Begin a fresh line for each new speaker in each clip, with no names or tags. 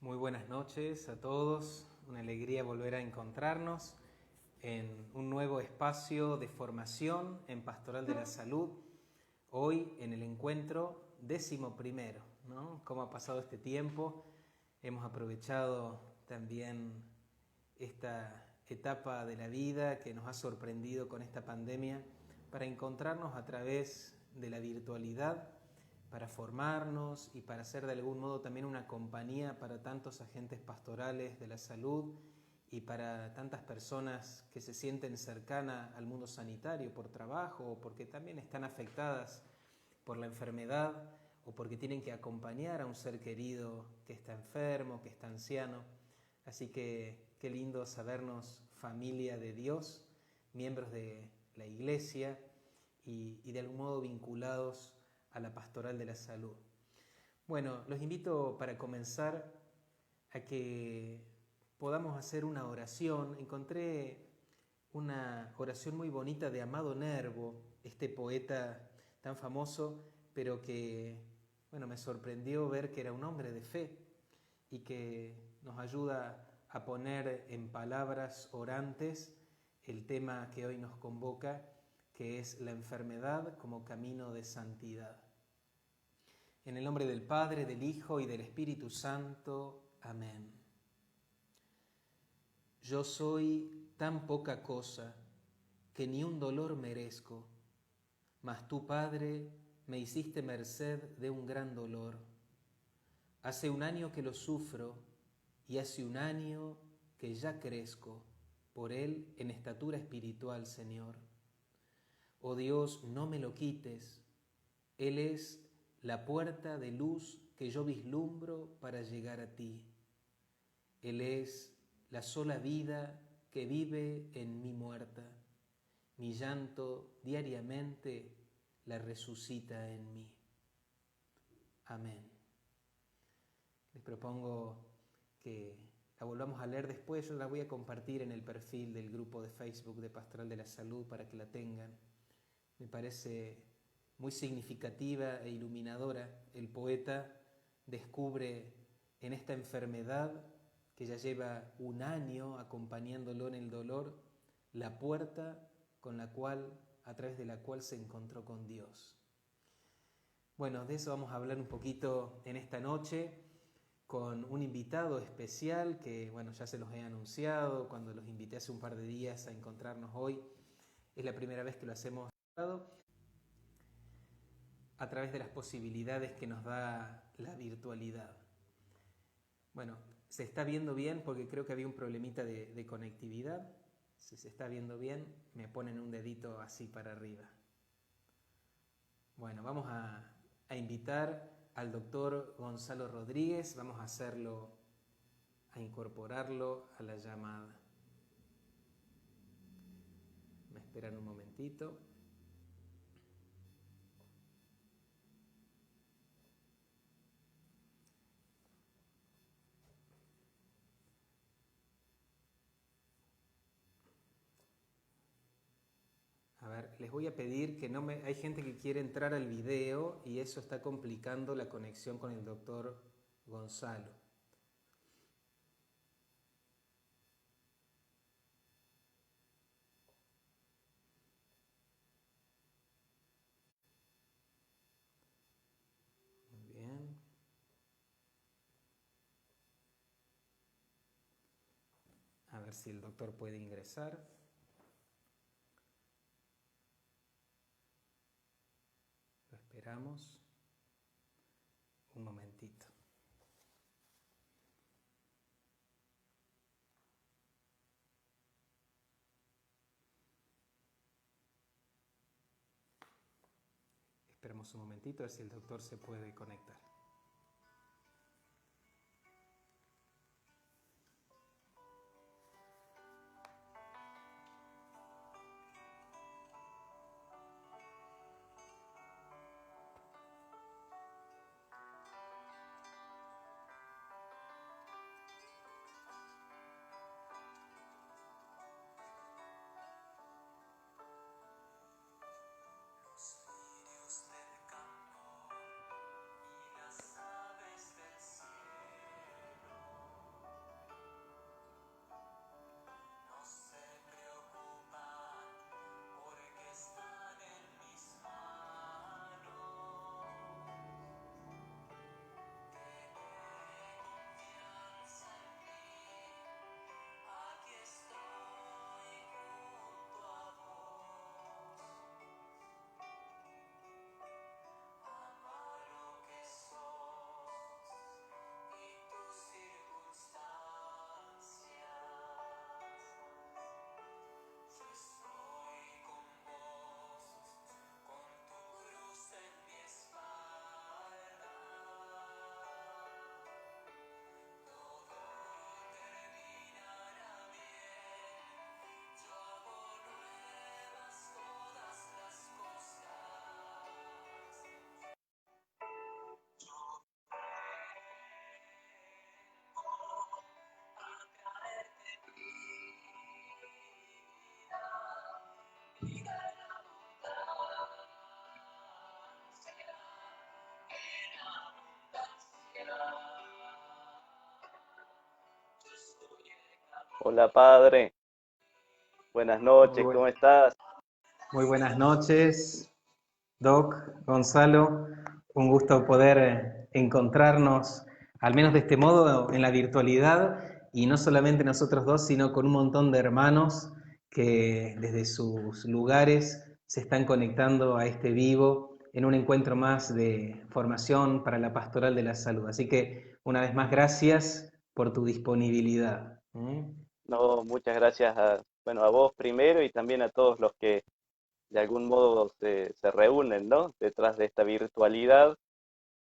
Muy buenas noches a todos, una alegría volver a encontrarnos en un nuevo espacio de formación en Pastoral de la Salud, hoy en el encuentro 11º, ¿no? ¿Cómo ha pasado este tiempo? Hemos aprovechado también esta etapa de la vida que nos ha sorprendido con esta pandemia para encontrarnos a través de la virtualidad, para formarnos y para ser de algún modo también una compañía para tantos agentes pastorales de la salud y para tantas personas que se sienten cercanas al mundo sanitario por trabajo o porque también están afectadas por la enfermedad o porque tienen que acompañar a un ser querido que está enfermo, que está anciano. Así que qué lindo sabernos familia de Dios, miembros de la Iglesia y de algún modo vinculados a la pastoral de la salud. Bueno, los invito para comenzar a que podamos hacer una oración. Encontré una oración muy bonita de Amado Nervo, este poeta tan famoso, pero que, bueno, me sorprendió ver que era un hombre de fe y que nos ayuda a poner en palabras orantes el tema que hoy nos convoca, que es la enfermedad como camino de santidad. En el nombre del Padre, del Hijo y del Espíritu Santo. Amén. Yo soy tan poca cosa que ni un dolor merezco, mas tú, Padre, me hiciste merced de un gran dolor. Hace un año que lo sufro y hace un año que ya crezco por él en estatura espiritual, Señor. Oh Dios, no me lo quites. Él es la puerta de luz que yo vislumbro para llegar a ti. Él es la sola vida que vive en mi muerta. Mi llanto diariamente la resucita en mí. Amén. Les propongo que la volvamos a leer después. Yo la voy a compartir en el perfil del grupo de Facebook de Pastoral de la Salud para que la tengan. Me parece muy significativa e iluminadora. El poeta descubre en esta enfermedad que ya lleva un año acompañándolo en el dolor, la puerta a través de la cual se encontró con Dios. Bueno, de eso vamos a hablar un poquito en esta noche con un invitado especial que, bueno, ya se los he anunciado cuando los invité hace un par de días a encontrarnos hoy. Es la primera vez que lo hacemos a través de las posibilidades que nos da la virtualidad. Bueno, se está viendo bien porque creo que había un problemita de conectividad. Si se está viendo bien, me ponen un dedito así para arriba. Bueno, vamos a invitar al doctor Gonzalo Rodríguez, vamos a incorporarlo a la llamada. Me esperan un momentito. A ver, les voy a pedir que hay gente que quiere entrar al video y eso está complicando la conexión con el doctor Gonzalo. Muy bien. A ver si el doctor puede ingresar. Lo esperamos. Un momentito. Esperemos un momentito a ver si el doctor se puede conectar.
Hola padre, buenas
Muy,
noches,
buen-
¿cómo estás?
muy buenas noches, Doc, Gonzalo. Un gusto poder encontrarnos, al menos de este modo, en la virtualidad, y no solamente nosotros dos, sino con un montón de hermanos que desde sus lugares se están conectando a este vivo en un encuentro más de formación para la pastoral de la salud. Así que, una vez más, gracias por tu disponibilidad.
No, muchas gracias a vos primero y también a todos los que de algún modo se reúnen, ¿no? Detrás de esta virtualidad,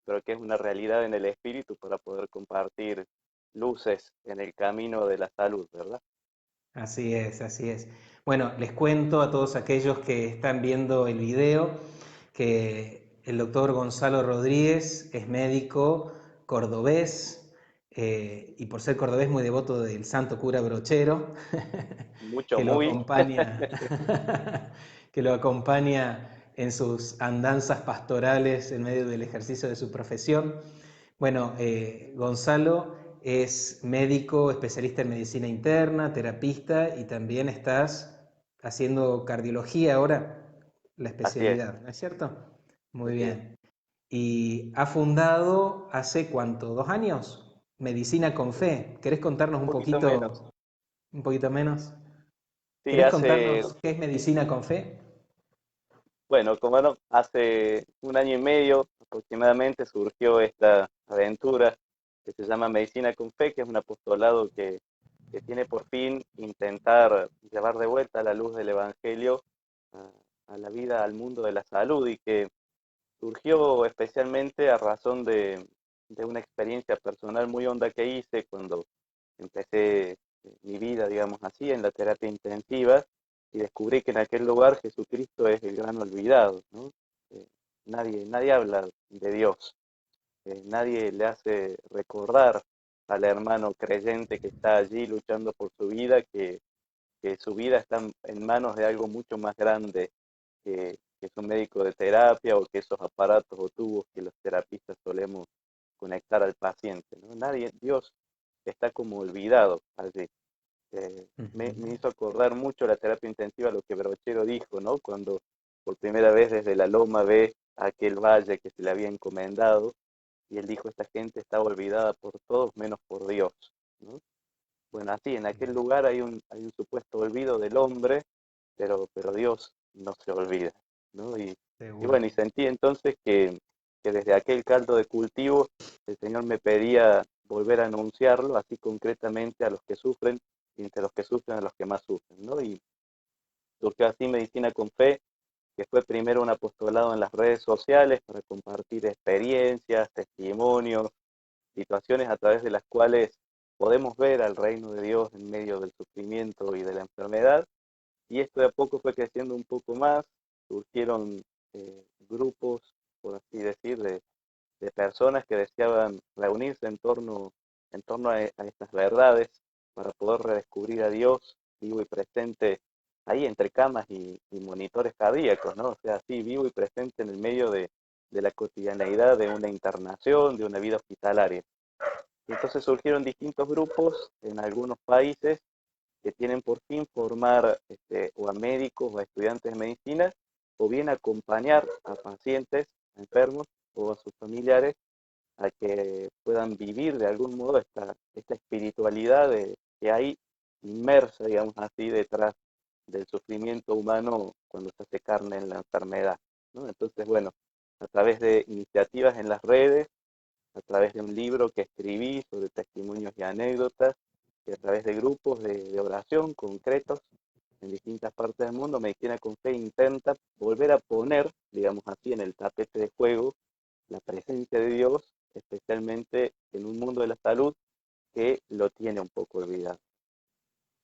pero que es una realidad en el espíritu para poder compartir luces en el camino de la salud, ¿verdad?
Así es, así es. Bueno, les cuento a todos aquellos que están viendo el video que el doctor Gonzalo Rodríguez es médico cordobés, y por ser cordobés muy devoto del santo cura Brochero,
Mucho,
que lo
muy,
acompaña, que lo acompaña en sus andanzas pastorales en medio del ejercicio de su profesión. Bueno, Gonzalo es médico, especialista en medicina interna, terapista, y también estás haciendo cardiología ahora, la
así es,
especialidad, ¿no es cierto? Muy
así es.
bien. Y ha fundado hace cuánto, ¿2 años? Medicina con
Un
Fe. ¿Querés contarnos
poquito menos.
un poquito menos?
Sí,
¿Querés
hace,
contarnos qué es Medicina con Fe?
bueno, como no, hace un año y medio aproximadamente surgió esta aventura que se llama Medicina con Fe, que es un apostolado que tiene por fin intentar llevar de vuelta la luz del Evangelio a, a la vida, al mundo de la salud y que surgió especialmente a razón de una experiencia personal muy honda que hice cuando empecé mi vida, digamos así, en la terapia intensiva y descubrí que en aquel lugar Jesucristo es el gran olvidado, ¿no? Eh, nadie habla de Dios, nadie le hace recordar al hermano creyente que está allí luchando por su vida, que su vida está en manos de algo mucho más grande que es un médico de terapia o que esos aparatos o tubos que los terapistas solemos conectar al paciente, ¿no? Nadie, Dios está como olvidado allí. Me hizo acordar mucho la terapia intensiva lo que Brochero dijo, ¿no? Cuando por primera vez desde la loma ve aquel valle que se le había encomendado y él dijo, esta gente está olvidada por todos menos por Dios, ¿no? Bueno, así, en aquel lugar hay un supuesto olvido del hombre, pero Dios no se olvida, ¿no? Y
Seguro.
bueno, y sentí entonces que desde aquel caldo de cultivo el Señor me pedía volver a anunciarlo, así concretamente a los que sufren, y entre los que sufren a los que más sufren, ¿no? Y surgió así Medicina con Fe, que fue primero un apostolado en las redes sociales para compartir experiencias, testimonios, situaciones a través de las cuales podemos ver al reino de Dios en medio del sufrimiento y de la enfermedad. Y esto de a poco fue creciendo un poco más, surgieron grupos, por así decir, de personas que deseaban reunirse en torno a estas verdades para poder redescubrir a Dios vivo y presente ahí entre camas y monitores cardíacos, ¿no? O sea, así vivo y presente en el medio de la cotidianeidad de una internación, de una vida hospitalaria. Y entonces surgieron distintos grupos en algunos países que tienen por fin formar o a médicos o a estudiantes de medicina o bien acompañar a pacientes enfermos o a sus familiares a que puedan vivir de algún modo esta espiritualidad que hay inmersa, digamos así, detrás del sufrimiento humano cuando se hace carne en la enfermedad, ¿no? Entonces, bueno, a través de iniciativas en las redes, a través de un libro que escribí sobre testimonios y anécdotas, y a través de grupos de oración concretos en distintas partes del mundo, Medicina con Fe intenta volver a poner, digamos así, en el tapete de juego la presencia de Dios, especialmente en un mundo de la salud que lo tiene un poco olvidado.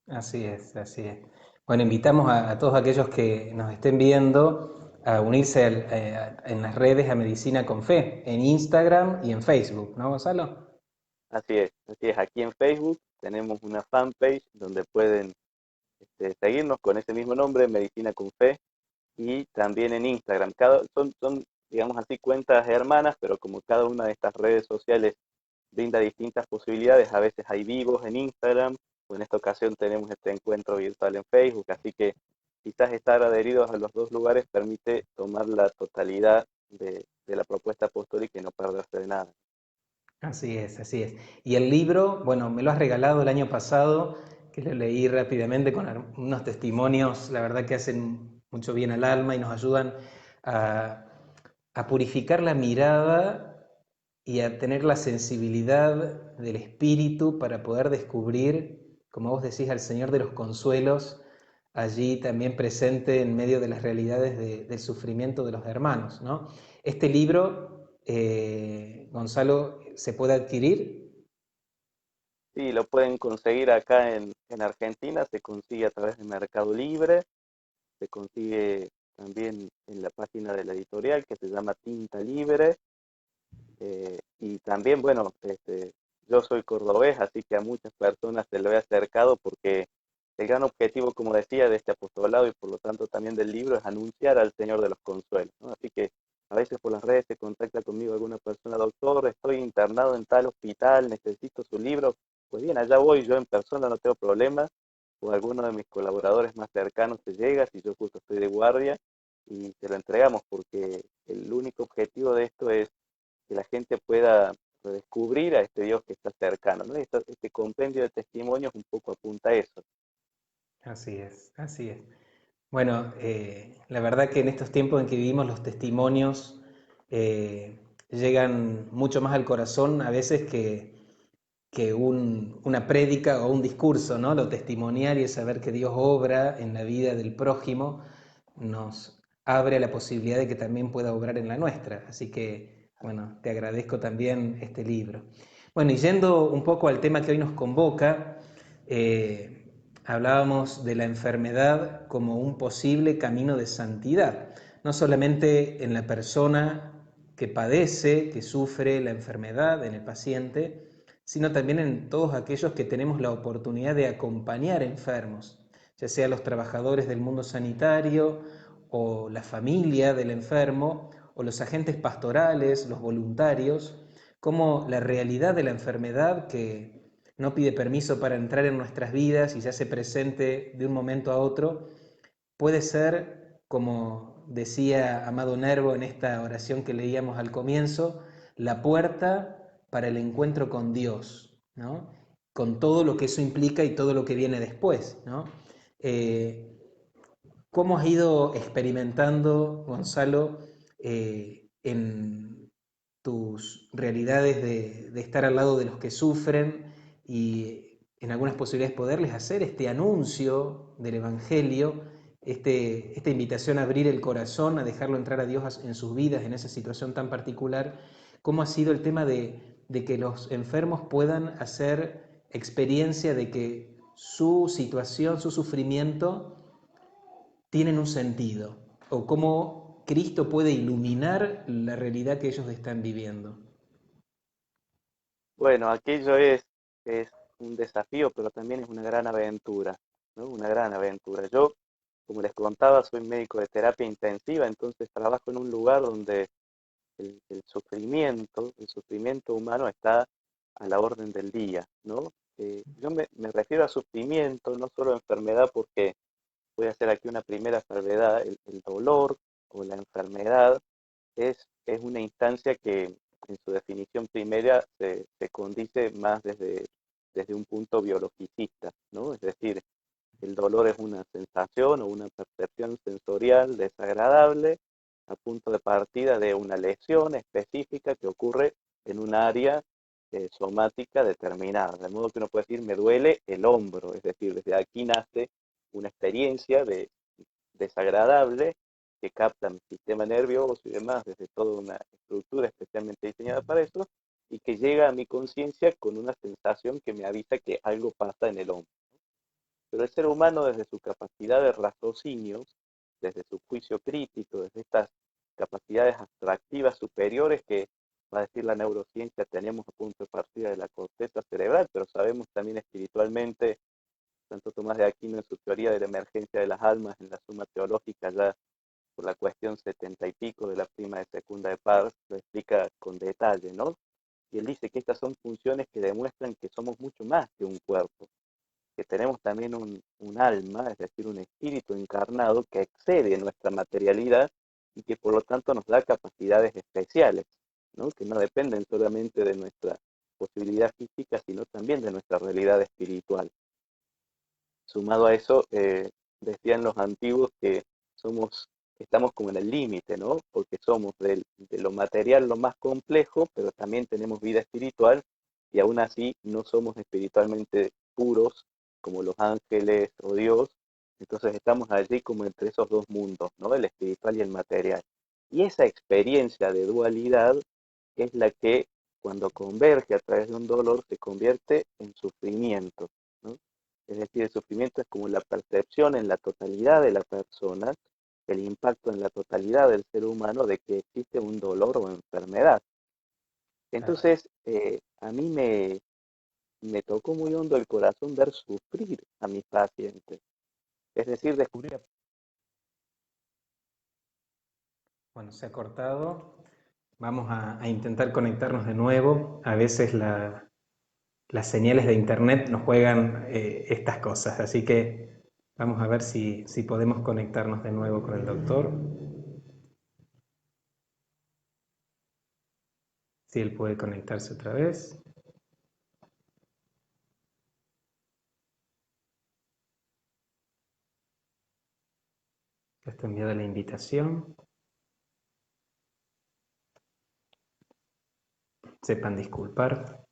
Así es, así es. Bueno, invitamos a todos aquellos que nos estén viendo a unirse en las redes a Medicina con Fe, en Instagram y en Facebook, ¿no, Gonzalo?
Así es, así es. Aquí en Facebook tenemos una fanpage donde pueden seguirnos con ese mismo nombre, Medicina con Fe, y también en Instagram. Son, digamos así, cuentas hermanas, pero como cada una de estas redes sociales brinda distintas posibilidades, a veces hay vivos en Instagram, en esta ocasión tenemos este encuentro virtual en Facebook, así que quizás estar adheridos a los dos lugares permite tomar la totalidad de la propuesta apostólica y no perderse de nada.
Así es, así es. Y el libro, bueno, me lo has regalado el año pasado, que lo leí rápidamente con unos testimonios, la verdad que hacen mucho bien al alma y nos ayudan a, a purificar la mirada y a tener la sensibilidad del espíritu para poder descubrir, como vos decís, al Señor de los consuelos, allí también presente en medio de las realidades del sufrimiento de los hermanos, ¿no? Este libro, Gonzalo, ¿se puede adquirir?
Sí, lo pueden conseguir acá en Argentina, se consigue a través de Mercado Libre, se consigue también en la página de la editorial que se llama Tinta Libre. Y también, bueno, yo soy cordobés, así que a muchas personas se lo he acercado porque el gran objetivo, como decía, de este apostolado y por lo tanto también del libro es anunciar al Señor de los Consuelos, ¿no? Así que a veces por las redes se contacta conmigo alguna persona, doctor, estoy internado en tal hospital, necesito su libro. Pues bien, allá voy, yo en persona no tengo problema, o alguno de mis colaboradores más cercanos se llega, si yo justo estoy de guardia, y se lo entregamos porque el único objetivo de esto es que la gente pueda redescubrir a este Dios que está cercano, ¿no? Este compendio de testimonios un poco apunta a eso.
Así es, así es. Bueno, la verdad que en estos tiempos en que vivimos los testimonios llegan mucho más al corazón a veces que una prédica o un discurso, ¿no? Lo testimonial y el saber que Dios obra en la vida del prójimo nos abre la posibilidad de que también pueda obrar en la nuestra. Así que, bueno, te agradezco también este libro. Bueno, y yendo un poco al tema que hoy nos convoca, hablábamos de la enfermedad como un posible camino de santidad, no solamente en la persona que padece, que sufre la enfermedad, en el paciente, sino también en todos aquellos que tenemos la oportunidad de acompañar enfermos, ya sea los trabajadores del mundo sanitario o la familia del enfermo o los agentes pastorales, los voluntarios, como la realidad de la enfermedad que no pide permiso para entrar en nuestras vidas y se hace presente de un momento a otro, puede ser, como decía Amado Nervo en esta oración que leíamos al comienzo, la puerta para el encuentro con Dios, ¿no? Con todo lo que eso implica y todo lo que viene después, ¿no? Eh, ¿Cómo has ido experimentando, Gonzalo, en tus realidades de estar al lado de los que sufren y en algunas posibilidades poderles hacer este anuncio del Evangelio, esta invitación a abrir el corazón, a dejarlo entrar a Dios en sus vidas en esa situación tan particular? ¿Cómo ha sido el tema de que los enfermos puedan hacer experiencia de que su situación, su sufrimiento, tienen un sentido? ¿O cómo Cristo puede iluminar la realidad que ellos están viviendo?
Bueno, es un desafío, pero también es una gran aventura, ¿no? Una gran aventura. Yo, como les contaba, soy médico de terapia intensiva, entonces trabajo en un lugar donde el sufrimiento humano está a la orden del día, ¿no? Yo me refiero a sufrimiento, no solo a enfermedad, porque voy a hacer aquí una primera salvedad, el dolor o la enfermedad es una instancia que en su definición primera se condice más desde un punto biologicista, ¿no? Es decir, el dolor es una sensación o una percepción sensorial desagradable a punto de partida de una lesión específica que ocurre en un área somática determinada. De modo que uno puede decir, me duele el hombro, es decir, desde aquí nace una experiencia desagradable que capta mi sistema nervioso y demás desde toda una estructura especialmente diseñada para eso y que llega a mi conciencia con una sensación que me avisa que algo pasa en el hombro. Pero el ser humano desde su capacidad de raciocinio, desde su juicio crítico, desde estas capacidades abstractivas superiores que va a decir la neurociencia, tenemos a punto de partida de la corteza cerebral, pero sabemos también espiritualmente, Santo Tomás de Aquino en su teoría de la emergencia de las almas, en la Suma Teológica, ya por la cuestión 70 y pico de la prima de segunda de Pars, lo explica con detalle, ¿no? Y él dice que estas son funciones que demuestran que somos mucho más que un cuerpo, que tenemos también un alma, es decir, un espíritu encarnado que excede nuestra materialidad y que por lo tanto nos da capacidades especiales, ¿no? Que no dependen solamente de nuestra posibilidad física, sino también de nuestra realidad espiritual. Sumado a eso, decían los antiguos que estamos como en el límite, ¿no? Porque somos de lo material lo más complejo, pero también tenemos vida espiritual y aún así no somos espiritualmente puros como los ángeles o Dios. Entonces estamos allí como entre esos dos mundos, ¿no? El espiritual y el material. Y esa experiencia de dualidad es la que cuando converge a través de un dolor se convierte en sufrimiento, ¿no? Es decir, el sufrimiento es como la percepción en la totalidad de la persona, el impacto en la totalidad del ser humano de que existe un dolor o enfermedad.
Claro.
Entonces, a mí me tocó muy hondo el corazón ver sufrir a mis pacientes. Es decir, descubrir.
Bueno, se ha cortado. Vamos a intentar conectarnos de nuevo. A veces las señales de internet nos juegan estas cosas, así que vamos a ver si podemos conectarnos de nuevo con el doctor. Si él puede conectarse otra vez. Ya está enviada la invitación. Sepan disculpar.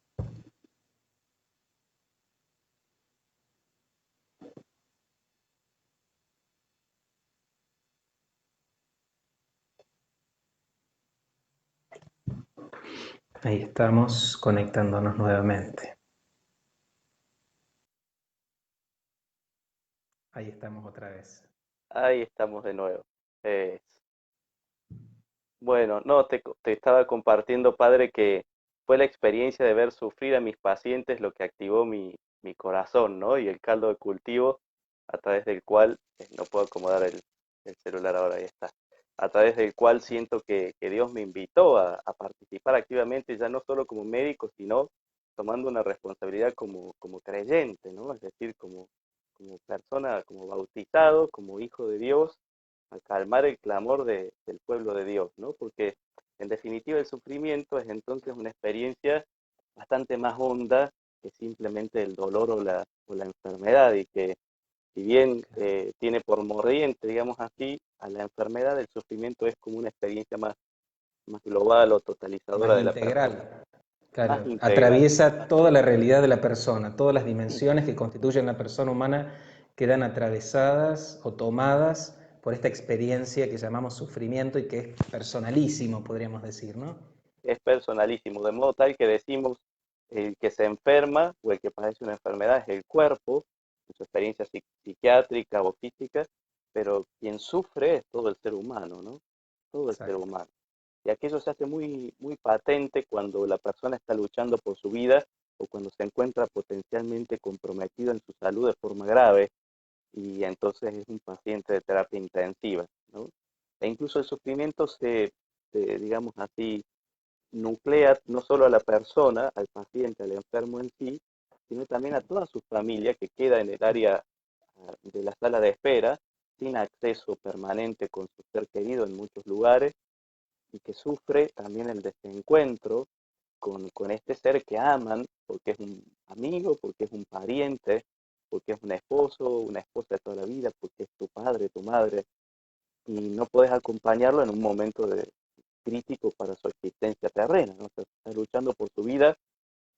Ahí estamos conectándonos nuevamente. Ahí estamos otra vez.
Ahí estamos de nuevo. Eh, Bueno, no, te estaba compartiendo, padre, que fue la experiencia de ver sufrir a mis pacientes lo que activó mi corazón, ¿no? Y el caldo de cultivo a través del cual, no puedo acomodar el celular ahora, ahí está, a través del cual siento que Dios me invitó a participar activamente, ya no solo como médico, sino tomando una responsabilidad como creyente, ¿no? Es decir, como persona, como bautizado, como hijo de Dios a calmar el clamor del pueblo de Dios, ¿no? Porque en definitiva el sufrimiento es entonces una experiencia bastante más honda que simplemente el dolor o la enfermedad y que si bien tiene por mordiente, digamos así, a la enfermedad, el sufrimiento es como una experiencia más global o
Más
totalizadora de la persona,
integral.
más
Claro,
integral.
atraviesa toda la realidad de la persona, todas las dimensiones que constituyen la persona humana quedan atravesadas o tomadas por esta experiencia que llamamos sufrimiento y que es personalísimo, podríamos decir, ¿no?
Es personalísimo, de modo tal que decimos el que se enferma o el que padece una enfermedad es el cuerpo, en su experiencia psiquiátrica o física, pero quien sufre es todo el ser humano, ¿no? Todo el ser
Exacto.
humano. Y aquello se hace muy, muy patente cuando la persona está luchando por su vida o cuando se encuentra potencialmente comprometido en su salud de forma grave y entonces es un paciente de terapia intensiva, ¿no? E incluso el sufrimiento digamos así, nuclea no solo a la persona, al paciente, al enfermo en sí, sino también a toda su familia que queda en el área de la sala de espera, sin acceso permanente con su ser querido en muchos lugares, y que sufre también el desencuentro con este ser que aman, porque es un amigo, porque es un pariente, porque es un esposo, una esposa de toda la vida, porque es tu padre, tu madre, y no puedes acompañarlo en un momento crítico para su existencia terrena, ¿no? O sea, está luchando por su vida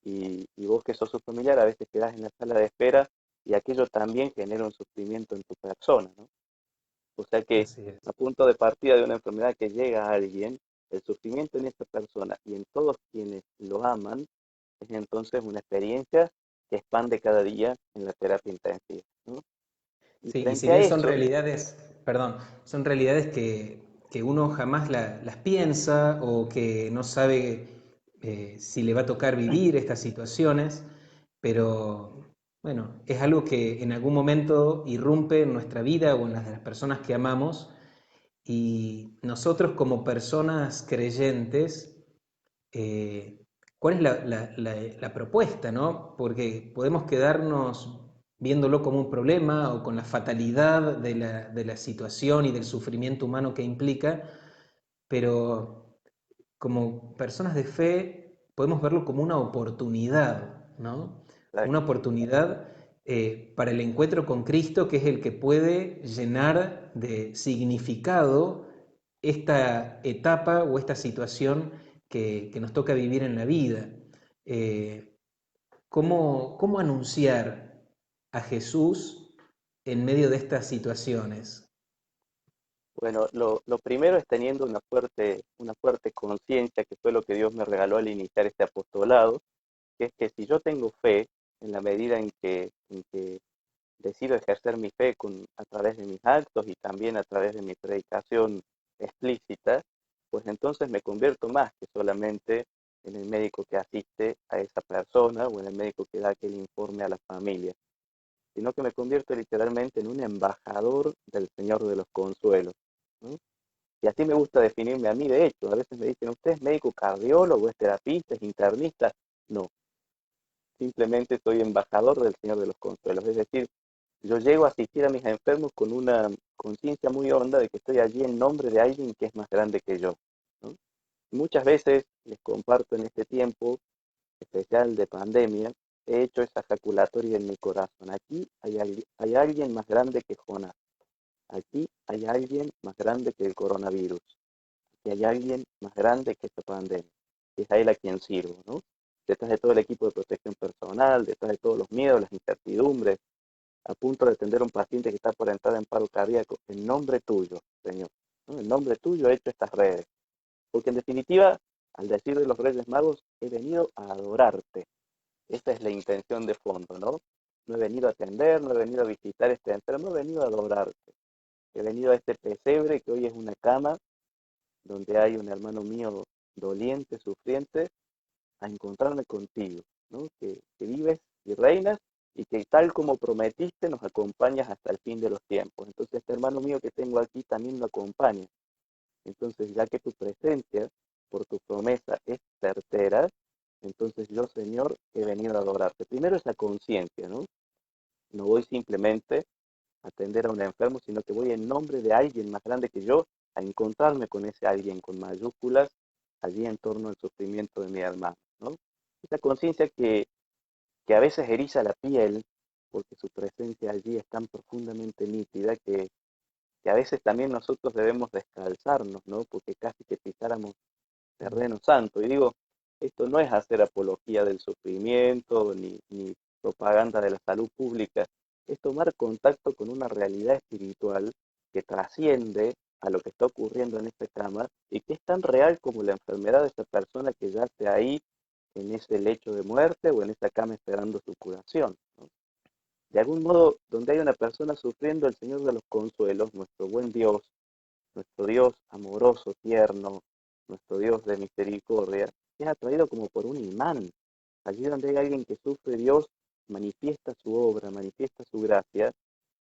y vos que sos su familiar a veces quedás en la sala de espera y aquello también genera un sufrimiento en tu persona, ¿no? O sea que
Así es.
a punto de partida de una enfermedad que llega a alguien, el sufrimiento en esta persona y en todos quienes lo aman es entonces una experiencia que expande cada día en la terapia intensiva, ¿no? Y
Sí, y si
frente a
bien son
eso,
realidades, perdón, son realidades que uno jamás las piensa o que no sabe si le va a tocar vivir estas situaciones, pero bueno, es algo que en algún momento irrumpe en nuestra vida o en las de las personas que amamos y nosotros como personas creyentes, ¿cuál es la propuesta, no? Porque podemos quedarnos viéndolo como un problema o con la fatalidad de la situación y del sufrimiento humano que implica, pero como personas de fe podemos verlo como una oportunidad, ¿no? Una oportunidad para el encuentro con Cristo, que es el que puede llenar de significado esta etapa o esta situación que nos toca vivir en la vida. Eh, ¿Cómo anunciar a Jesús en medio de estas situaciones?
Bueno, lo primero es teniendo una fuerte conciencia, que fue lo que Dios me regaló al iniciar este apostolado, que es que si yo tengo fe, en la medida en que decido ejercer mi fe a través de mis actos y también a través de mi predicación explícita, pues entonces me convierto más que solamente en el médico que asiste a esa persona o en el médico que da aquel informe a la familia, sino que me convierto literalmente en un embajador del Señor de los Consuelos, ¿no? Y así me gusta definirme a mí, de hecho. A veces me dicen, ¿usted es médico cardiólogo, es terapista, es internista? No, simplemente soy embajador del Señor de los Consuelos. Es decir, yo llego a asistir a mis enfermos con una conciencia muy honda de que estoy allí en nombre de alguien que es más grande que yo, ¿no? Muchas veces les comparto en este tiempo especial de pandemia, he hecho esa ejaculatoria en mi corazón. Aquí hay alguien más grande que Jonás. Aquí hay alguien más grande que el coronavirus. Aquí hay alguien más grande que esta pandemia. Y es a él a quien sirvo, ¿no? Detrás de todo el equipo de protección personal, detrás de todos los miedos, las incertidumbres, a punto de atender a un paciente que está por entrar en paro cardíaco, en nombre tuyo, Señor, ¿no? En nombre tuyo he hecho estas redes. Porque en definitiva, al decir de los Reyes Magos, he venido a adorarte. Esa es la intención de fondo, ¿no? No he venido a atender, no he venido a visitar este enfermo, he venido a adorarte. He venido a este pesebre que hoy es una cama, donde hay un hermano mío doliente, sufriente, a encontrarme contigo, ¿no? Que vives y reinas y que tal como prometiste nos acompañas hasta el fin de los tiempos. Entonces este hermano mío que tengo aquí también lo acompaña. Entonces ya que tu presencia por tu promesa es certera, entonces yo, Señor, he venido a adorarte. Primero esa conciencia, ¿no? No voy simplemente a atender a un enfermo, sino que voy en nombre de alguien más grande que yo a encontrarme con ese alguien con mayúsculas allí en torno al sufrimiento de mi hermano, ¿no? Esa conciencia que a veces eriza la piel, porque su presencia allí es tan profundamente nítida que a veces también nosotros debemos descalzarnos, ¿no? Porque casi que pisáramos terreno santo. Y digo, esto no es hacer apología del sufrimiento ni propaganda de la salud pública, es tomar contacto con una realidad espiritual que trasciende a lo que está ocurriendo en esta cama y que es tan real como la enfermedad de esa persona que yace ahí en ese lecho de muerte o en esa cama esperando su curación, ¿no? De algún modo, donde hay una persona sufriendo, el Señor de los Consuelos, nuestro Dios amoroso, tierno, nuestro Dios de misericordia, es atraído como por un imán. Allí donde hay alguien que sufre, Dios manifiesta su obra, manifiesta su gracia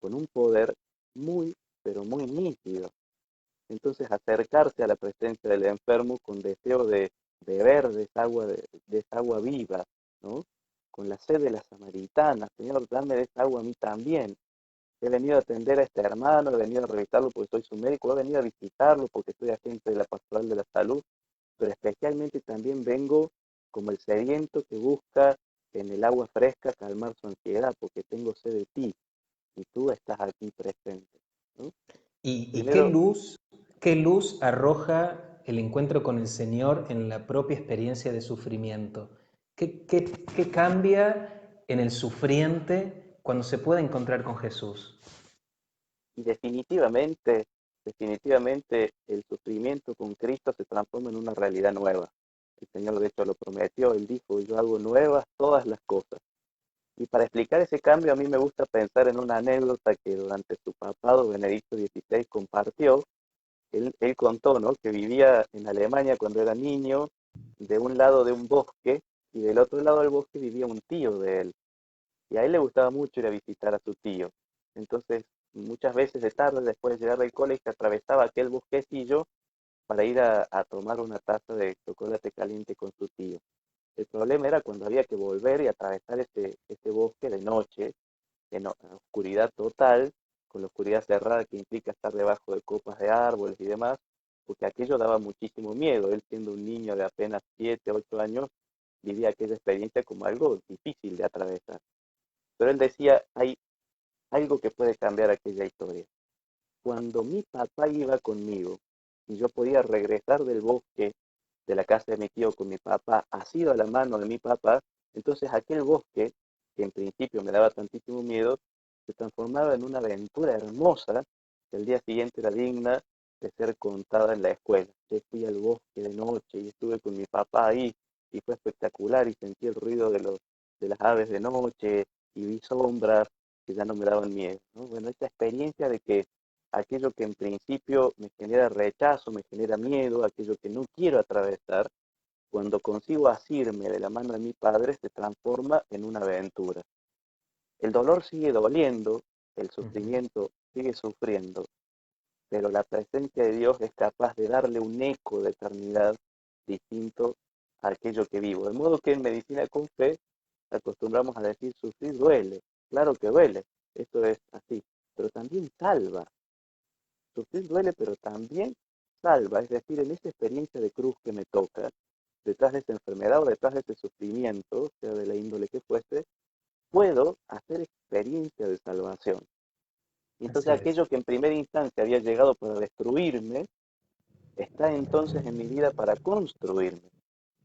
con un poder muy, pero muy nítido. Entonces acercarse a la presencia del enfermo con deseo de beber de esa agua viva, ¿no? Con la sed de la samaritana, Señor, dame de esa agua a mí también. He venido a atender a este hermano, he venido a revisarlo porque soy su médico, he venido a visitarlo porque soy agente de la pastoral de la salud, pero especialmente también vengo como el sediento que busca en el agua fresca calmar su ansiedad, porque tengo sed de ti y tú estás aquí presente, ¿no?
¿Y
Primero,
qué luz arroja el encuentro con el Señor en la propia experiencia de sufrimiento? ¿Qué cambia en el sufriente cuando se puede encontrar con Jesús?
y definitivamente el sufrimiento con Cristo se transforma en una realidad nueva. El Señor de hecho lo prometió, Él dijo, yo hago nuevas todas las cosas. Y para explicar ese cambio, a mí me gusta pensar en una anécdota que durante su papado Benedicto XVI compartió. Él contó, ¿no?, que vivía en Alemania cuando era niño, de un lado de un bosque, y del otro lado del bosque vivía un tío de él. Y a él le gustaba mucho ir a visitar a su tío. Entonces, muchas veces de tarde, después de llegar del colegio, atravesaba aquel bosquecillo para ir a tomar una taza de chocolate caliente con su tío. El problema era cuando había que volver y atravesar ese bosque de noche, en oscuridad total, con la oscuridad cerrada que implica estar debajo de copas de árboles y demás, porque aquello daba muchísimo miedo. Él, siendo un niño de apenas 7, 8 años, vivía aquella experiencia como algo difícil de atravesar. Pero él decía, hay algo que puede cambiar aquella historia. Cuando mi papá iba conmigo y yo podía regresar del bosque, de la casa de mi tío con mi papá, asido a la mano de mi papá, entonces aquel bosque, que en principio me daba tantísimo miedo, se transformaba en una aventura hermosa que al día siguiente era digna de ser contada en la escuela. Yo fui al bosque de noche y estuve con mi papá ahí y fue espectacular y sentí el ruido de las aves de noche y vi sombras que ya no me daban miedo, ¿no? Bueno, esta experiencia de que aquello que en principio me genera rechazo, me genera miedo, aquello que no quiero atravesar, cuando consigo asirme de la mano de mi padre, se transforma en una aventura. El dolor sigue doliendo, el
Ujú.
sufrimiento sigue sufriendo, pero la presencia de Dios es capaz de darle un eco de eternidad distinto a aquello que vivo. De modo que en Medicina con Fe acostumbramos a decir sufrir duele. Claro que duele, esto es así, pero también salva. Sufrir duele, pero también salva. Es decir, en esa experiencia de cruz que me toca, detrás de esa enfermedad o detrás de ese sufrimiento, sea de la índole que fuese, puedo hacer experiencia de salvación. Y entonces
Así es.
aquello que en primera instancia había llegado para destruirme, está entonces en mi vida para construirme,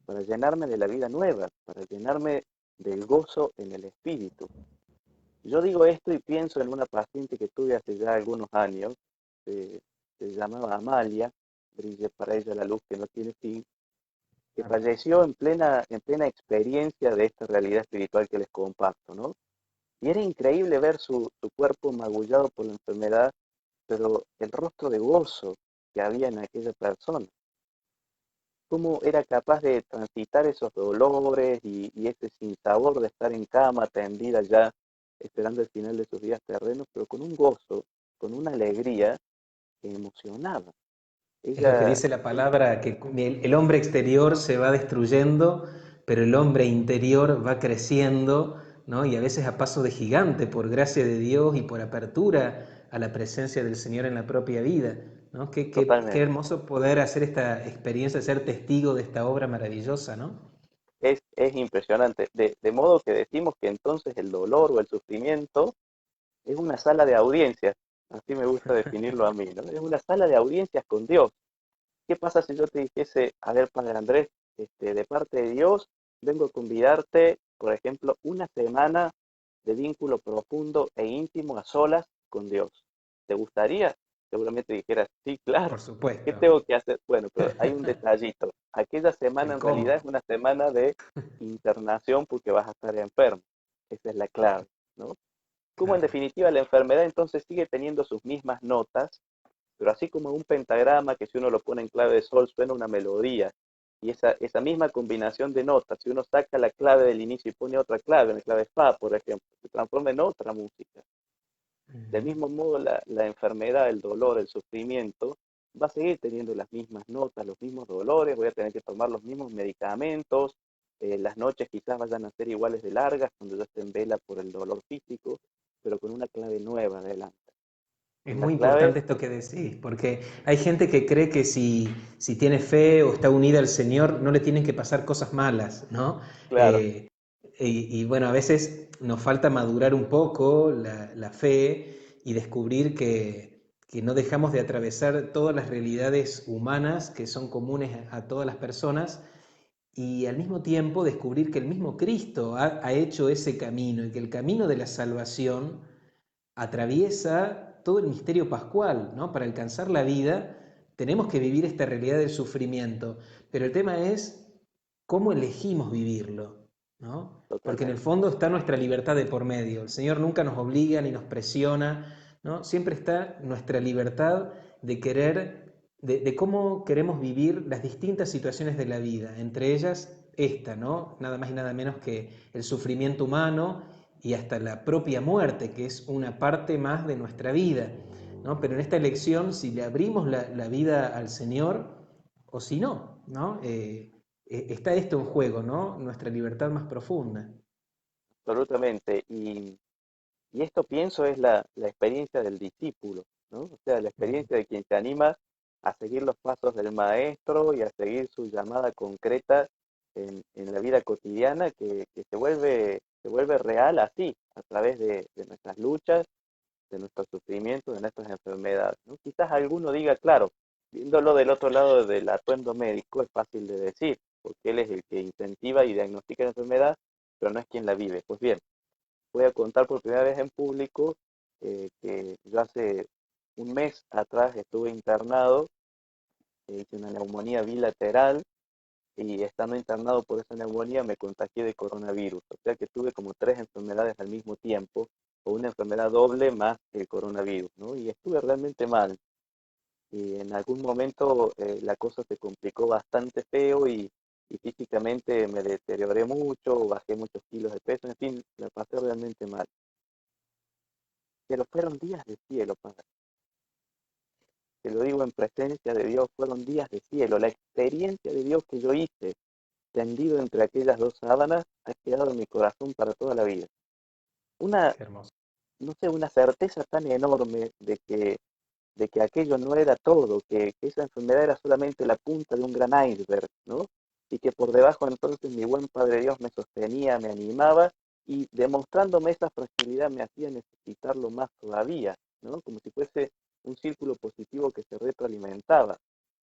para llenarme de la vida nueva, para llenarme del gozo en el espíritu. Yo digo esto y pienso en una paciente que tuve hace ya algunos años, eh, se llamaba Amalia, brille para ella la luz que no tiene fin, que
Amén.
falleció en plena experiencia de esta realidad espiritual que les comparto, ¿no? Y era increíble ver su cuerpo magullado por la enfermedad, pero el rostro de gozo que había en aquella persona, cómo era capaz de transitar esos dolores y ese sinsabor de estar en cama, tendida ya, esperando el final de sus días terrenos, pero con un gozo, con una alegría que emocionaba.
Es lo que
Ella,
dice la palabra, que el hombre exterior se va destruyendo, pero el hombre interior va creciendo, ¿no? Y a veces a paso de gigante, por gracia de Dios y por apertura a la presencia del Señor en la propia vida, ¿no? Qué
totalmente,
hermoso poder hacer esta experiencia, ser testigo de esta obra maravillosa, ¿no?
es impresionante. De modo que decimos que entonces el dolor o el sufrimiento es una sala de audiencias, así me gusta definirlo a mí, ¿no? Es una sala de audiencias con Dios. ¿Qué pasa si yo te dijese, a ver, Padre Andrés, de parte de Dios, vengo a convidarte, por ejemplo, una semana de vínculo profundo e íntimo a solas con Dios? ¿Te gustaría? Seguramente dijeras, sí, claro.
Por
¿Qué
supuesto.
tengo que hacer? Bueno, pero hay un detallito. Aquella semana
El
en realidad es
cómo.
una semana de internación porque vas a estar enfermo. Esa es la clave, ¿no? Como en
Claro.
definitiva la enfermedad entonces sigue teniendo sus mismas notas, pero así como un pentagrama que si uno lo pone en clave de sol suena una melodía, y esa misma combinación de notas, si uno saca la clave del inicio y pone otra clave, en la clave fa, por ejemplo, se transforma en otra música. Del
Ujú.
mismo modo, la enfermedad, el dolor, el sufrimiento, va a seguir teniendo las mismas notas, los mismos dolores, voy a tener que tomar los mismos medicamentos, las noches quizás vayan a ser iguales de largas cuando yo esté en vela por el dolor físico, pero con una clave nueva adelante.
Es
La
muy
clave,
importante esto que decís, porque hay gente que cree que si tiene fe o está unida al Señor, no le tienen que pasar cosas malas, ¿no?
claro,
Eh, y bueno, a veces nos falta madurar un poco la fe y descubrir que no dejamos de atravesar todas las realidades humanas que son comunes a todas las personas y al mismo tiempo descubrir que el mismo Cristo ha hecho ese camino y que el camino de la salvación atraviesa todo el misterio pascual, ¿no? Para alcanzar la vida tenemos que vivir esta realidad del sufrimiento, pero el tema es cómo elegimos vivirlo, ¿no? Porque en el
totalmente.
fondo está nuestra libertad de por medio. El Señor nunca nos obliga ni nos presiona, ¿no? Siempre está nuestra libertad de querer, de cómo queremos vivir las distintas situaciones de la vida, entre ellas esta, ¿no? Nada más y nada menos que el sufrimiento humano y hasta la propia muerte, que es una parte más de nuestra vida, ¿no? Pero en esta elección, si le abrimos la vida al Señor o si no, ¿no? Está esto en juego, ¿no? Nuestra libertad más profunda.
Absolutamente. Y Y esto pienso es la experiencia del discípulo, ¿no? O sea, la experiencia de quien se anima a seguir los pasos del maestro y a seguir su llamada concreta en la vida cotidiana que se vuelve real así, a través de nuestras luchas, de nuestros sufrimientos, de nuestras enfermedades, ¿no? Quizás alguno diga, claro, viéndolo del otro lado del atuendo médico, es fácil de decir, porque él es el que incentiva y diagnostica la enfermedad, pero no es quien la vive. Pues bien, voy a contar por primera vez en público que yo hace un mes atrás estuve internado, hice una neumonía bilateral y estando internado por esa neumonía me contagié de coronavirus. O sea que tuve como 3 enfermedades al mismo tiempo, o una enfermedad doble más el coronavirus, ¿no? Y estuve realmente mal. Y en algún momento la cosa se complicó bastante feo y físicamente me deterioré mucho, bajé muchos kilos de peso, en fin, la pasé realmente mal. Pero fueron días de cielo, Padre. Te lo digo en presencia de Dios, fueron días de cielo. La experiencia de Dios que yo hice, tendido entre aquellas 2 sábanas, ha quedado en mi corazón para toda la vida. Una,
Qué hermoso.
no sé, una certeza tan enorme de que aquello no era todo, que esa enfermedad era solamente la punta de un gran iceberg, ¿no? Y que por debajo entonces mi buen Padre Dios me sostenía, me animaba y demostrándome esa fragilidad me hacía necesitarlo más todavía, ¿no? Como si fuese un círculo positivo que se retroalimentaba.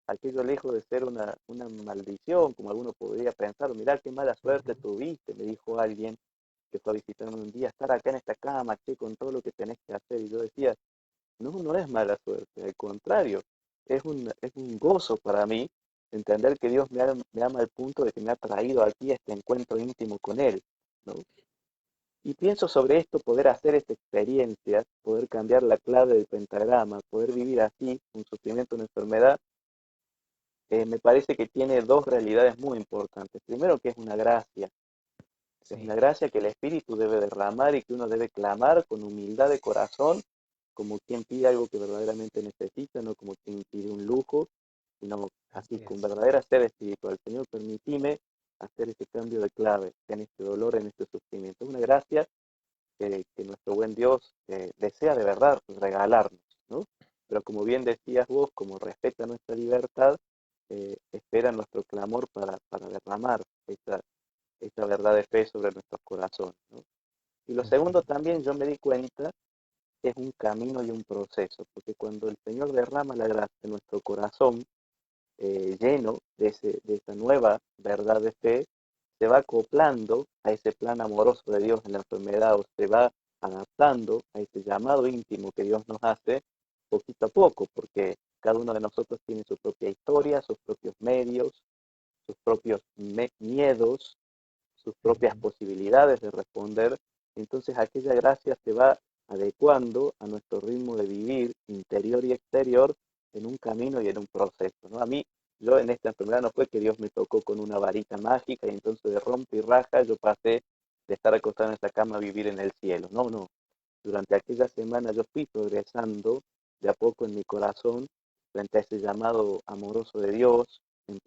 Aquello lejos de ser una maldición, como alguno podría pensar, mirá qué mala suerte
Ujú.
tuviste, me dijo alguien que fue a visitarme un día, estar acá en esta cama, che, con todo lo que tenés que hacer. Y yo decía, no, no es mala suerte, al contrario, es un gozo para mí entender que Dios me ama al punto de que me ha traído aquí a este encuentro íntimo con Él, ¿no? Y pienso sobre esto, poder hacer esta experiencia, poder cambiar la clave del pentagrama, poder vivir así un sufrimiento, una enfermedad, me parece que tiene dos realidades muy importantes. Primero, que es una
Sí,
gracia que el Espíritu debe derramar y que uno debe clamar con humildad de corazón, como quien pide algo que verdaderamente necesita, no como quien pide un lujo, sino así,
así
con
es.
verdadera sed espiritual. Señor, permitime hacer ese cambio de clave en este dolor, en este sufrimiento. Es una gracia que nuestro buen Dios desea de verdad regalarnos, ¿no? Pero como bien decías vos, como respeta nuestra libertad, espera nuestro clamor para derramar esa verdad de fe sobre nuestros corazones, ¿no? Y lo
Ujú.
segundo también yo me di cuenta que es un camino y un proceso, porque cuando el Señor derrama la gracia en nuestro corazón, lleno de esa nueva verdad de fe, se va acoplando a ese plan amoroso de Dios en la enfermedad o se va adaptando a ese llamado íntimo que Dios nos hace poquito a poco, porque cada uno de nosotros tiene su propia historia, sus propios medios, sus propios miedos, sus propias
Ujú.
posibilidades de responder. Entonces aquella gracia se va adecuando a nuestro ritmo de vivir interior y exterior en un camino y en un proceso, ¿no? A mí, yo en esta enfermedad no fue que Dios me tocó con una varita mágica y entonces de rompe y raja yo pasé de estar acostado en esta cama a vivir en el cielo. No, no. Durante aquella semana yo fui progresando de a poco en mi corazón frente a ese llamado amoroso de Dios en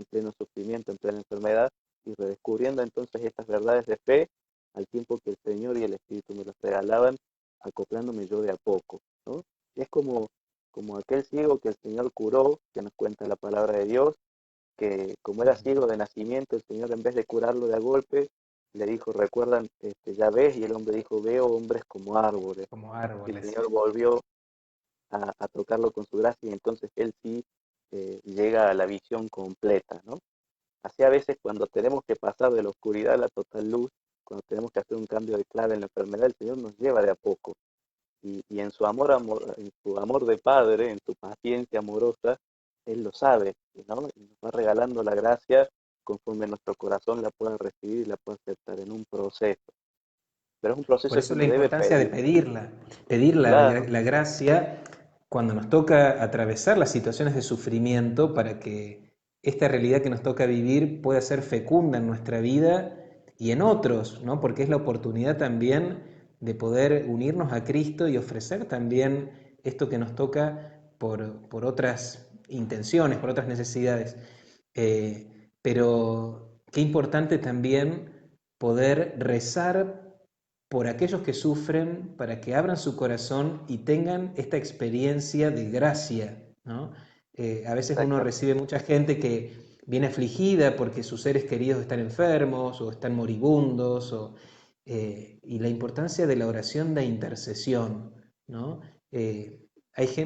pleno sufrimiento, en plena enfermedad, y redescubriendo entonces estas verdades de fe al tiempo que el Señor y el Espíritu me los regalaban, acoplándome yo de a poco, ¿no? Es como aquel ciego que el Señor curó, que nos cuenta la palabra de Dios, que como era
Ujú.
ciego de nacimiento, el Señor en vez de curarlo de a golpe, le dijo, recuerdan, ya ves, y el hombre dijo, veo hombres como árboles.
Como
Y el
árboles.
Señor volvió a tocarlo con su gracia y entonces él sí llega a la visión completa, ¿no? Así a veces cuando tenemos que pasar de la oscuridad a la total luz, cuando tenemos que hacer un cambio de clave en la enfermedad, el Señor nos lleva de a poco. Y en su en su amor de Padre, en su paciencia amorosa, Él lo sabe, ¿no? Y nos va regalando la gracia conforme nuestro corazón la pueda recibir y la pueda aceptar en un proceso. Pero es un
Por
proceso que
eso la
uno debe
importancia de
pedir.
pedirla, pedir
Claro,
la gracia cuando nos toca atravesar las situaciones de sufrimiento para que esta realidad que nos toca vivir pueda ser fecunda en nuestra vida y en otros, ¿no? Porque es la oportunidad también de poder unirnos a Cristo y ofrecer también esto que nos toca por otras intenciones, por otras necesidades. Pero qué importante también poder rezar por aquellos que sufren, para que abran su corazón y tengan esta experiencia de gracia, ¿no? A veces uno
Exactamente.
recibe mucha gente que viene afligida porque sus seres queridos están enfermos o están moribundos, y la importancia de la oración de intercesión, ¿no?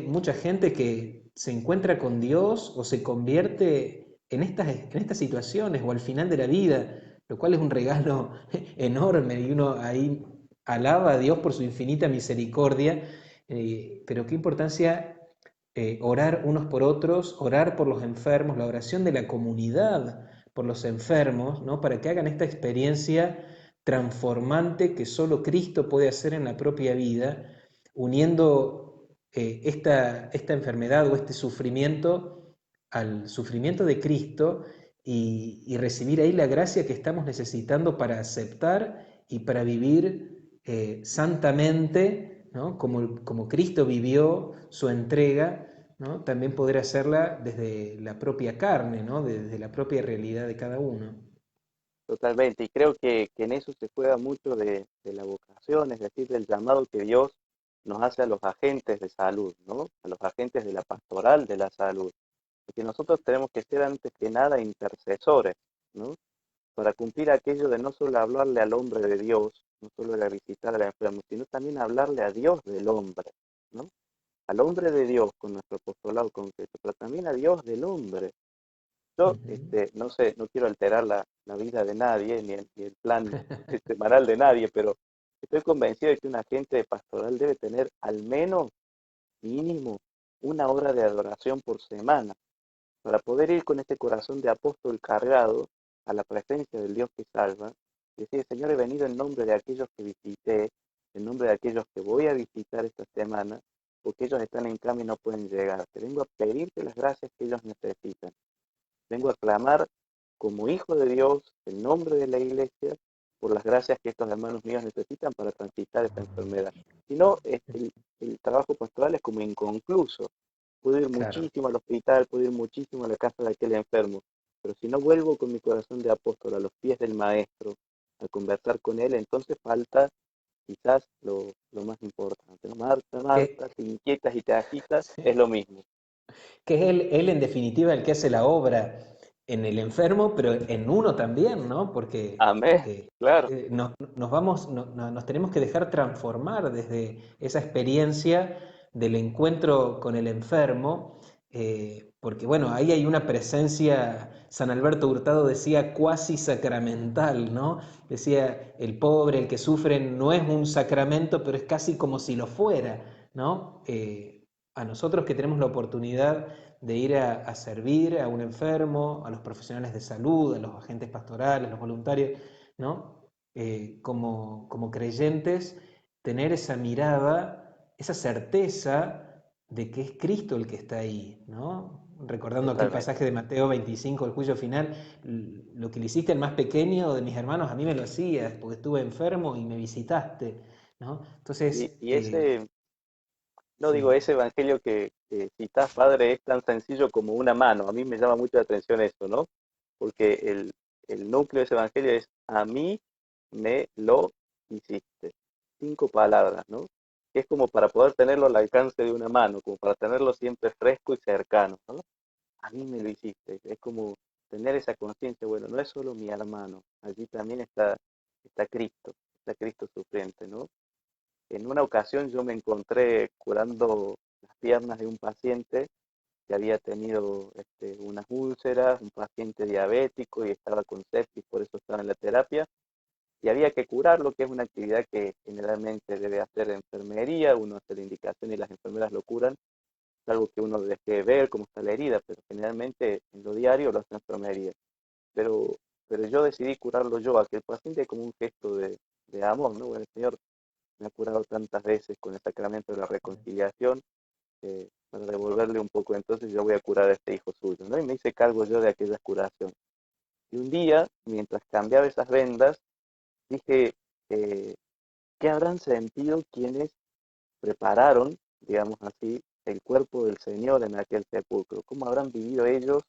Mucha gente que se encuentra con Dios o se convierte en estas situaciones o al final de la vida, lo cual es un regalo enorme y uno ahí alaba a Dios por su infinita misericordia, pero qué importancia orar unos por otros, orar por los enfermos, la oración de la comunidad por los enfermos, ¿no? Para que hagan esta experiencia transformante que solo Cristo puede hacer en la propia vida, uniendo esta enfermedad o este sufrimiento al sufrimiento de Cristo y recibir ahí la gracia que estamos necesitando para aceptar y para vivir santamente, ¿no? Como Cristo vivió su entrega, ¿no? También poder hacerla desde la propia carne, ¿no? Desde la propia realidad de cada uno.
Totalmente, y creo que en eso se juega mucho de la vocación, es decir, del llamado que Dios nos hace a los agentes de salud, ¿no? A los agentes de la pastoral de la salud. Porque nosotros tenemos que ser antes que nada intercesores, ¿no? Para cumplir aquello de no solo hablarle al hombre de Dios, no solo ir a visitar al enfermo, sino también hablarle a Dios del hombre, ¿no? Al hombre de Dios con nuestro apostolado concreto, pero también a Dios del hombre. Yo,
Ujú.
no sé, no quiero alterar la vida de nadie, ni el plan semanal de nadie, pero estoy convencido de que un agente pastoral debe tener al menos, mínimo, una hora de adoración por semana, para poder ir con este corazón de apóstol cargado a la presencia del Dios que salva, y decir, Señor, he venido en nombre de aquellos que visité, en nombre de aquellos que voy a visitar esta semana, porque ellos están en cama y no pueden llegar. Te vengo a pedirte las gracias que ellos necesitan. Vengo a clamar como hijo de Dios, en nombre de la iglesia, por las gracias que estos hermanos míos necesitan para transitar esta enfermedad. Si no, el trabajo pastoral es como inconcluso. Puedo ir
Claro.
muchísimo al hospital, puedo ir muchísimo a la casa de aquel enfermo, pero si no vuelvo con mi corazón de apóstol a los pies del maestro, a conversar con él, entonces falta quizás lo más importante, ¿no? Marta, Marta,
Que,
te inquietas y te agitas, es
sí.
lo mismo.
Que es él en definitiva el que hace la obra en el enfermo, pero en uno también, ¿no? Porque
Amén, claro,
nos tenemos que dejar transformar desde esa experiencia del encuentro con el enfermo, porque bueno, ahí hay una presencia, San Alberto Hurtado decía cuasi sacramental, ¿no? Decía, el pobre, el que sufre, no es un sacramento, pero es casi como si lo fuera, ¿no? A nosotros que tenemos la oportunidad de ir a servir a un enfermo, a los profesionales de salud, a los agentes pastorales, los voluntarios, ¿no? Como creyentes, tener esa mirada, esa certeza de que es Cristo el que está ahí, ¿no? Recordando aquel
totalmente.
pasaje de Mateo 25, el juicio final, lo que le hiciste al más pequeño de mis hermanos, a mí me lo hacías, porque estuve enfermo y me visitaste, ¿no? Entonces,
Y ese, no digo,
sí.
ese evangelio que citas, padre, es tan sencillo como una mano. A mí me llama mucho la atención eso, ¿no? Porque el núcleo de ese evangelio es, a mí me lo hiciste. 5 palabras, ¿no? Que es como para poder tenerlo al alcance de una mano, como para tenerlo siempre fresco y cercano, ¿no? A mí me lo hiciste. Es como tener esa conciencia, bueno, no es solo mi hermano, allí también está Cristo sufriente, ¿no? En una ocasión yo me encontré curando las piernas de un paciente que había tenido unas úlceras, un paciente diabético y estaba con sepsis, por eso estaba en la terapia, y había que curarlo, que es una actividad que generalmente debe hacer enfermería, uno hace la indicación y las enfermeras lo curan, es algo que uno debe ver cómo está la herida, pero generalmente en lo diario lo hace enfermería. Pero, pero yo decidí curarlo yo, aquel paciente, como un gesto de amor, ¿no? Bueno, el Señor me ha curado tantas veces con el sacramento de la reconciliación, para devolverle un poco, entonces yo voy a curar a este hijo suyo, ¿no? Y me hice cargo yo de aquella curación. Y un día, mientras cambiaba esas vendas, dije, eh, ¿qué habrán sentido quienes prepararon, digamos así, el cuerpo del Señor en aquel sepulcro? ¿Cómo habrán vivido ellos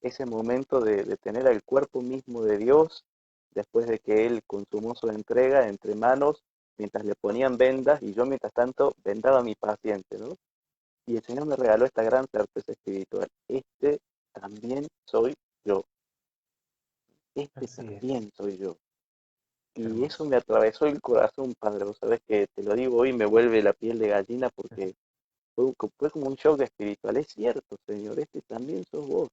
ese momento de tener el cuerpo mismo de Dios después de que Él consumó su entrega entre manos mientras le ponían vendas y yo mientras tanto vendaba a mi paciente, ¿no? Y el Señor me regaló esta gran certeza espiritual. Este también soy yo. Este
Así es,
también soy yo.
qué
Y eso
hermoso.
me atravesó el corazón, Padre. Vos sabés que te lo digo hoy, me vuelve la piel de gallina porque fue como un shock espiritual. Es cierto, Señor, este también sos vos.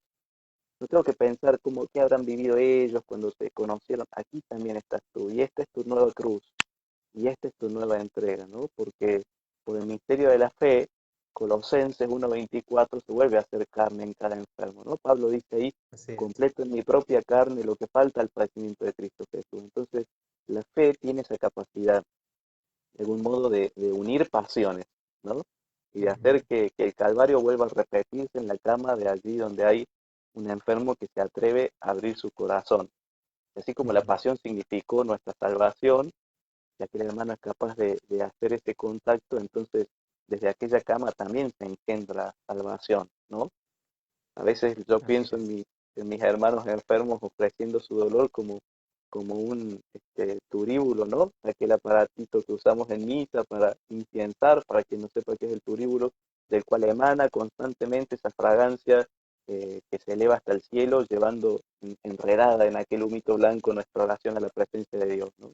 No tengo que pensar cómo qué habrán vivido ellos cuando se conocieron. Aquí también estás tú. Y esta es tu nueva cruz. Y esta es tu nueva entrega, ¿no? Porque por el misterio de la fe, Colosenses 1:24 se vuelve a hacer carne en cada enfermo, ¿no? Pablo dice ahí,
Así es.
completo en mi propia carne lo que falta al padecimiento de Cristo Jesús. Entonces, la fe tiene esa capacidad, de algún modo, de unir pasiones, ¿no? Y de
Ujú,
hacer que el Calvario vuelva a repetirse en la cama de allí donde hay un enfermo que se atreve a abrir su corazón. Así como la
ujú.
pasión significó nuestra salvación, ya que el hermano es capaz de hacer ese contacto, entonces desde aquella cama también se engendra salvación, ¿no? A veces yo
Así
pienso
es.
en mis hermanos enfermos ofreciendo su dolor como un turíbulo, ¿no? Aquel aparatito que usamos en misa para inciensar, para quien no sepa qué es el turíbulo, del cual emana constantemente esa fragancia que se eleva hasta el cielo, llevando enredada en aquel humito blanco nuestra oración a la presencia de Dios, ¿no?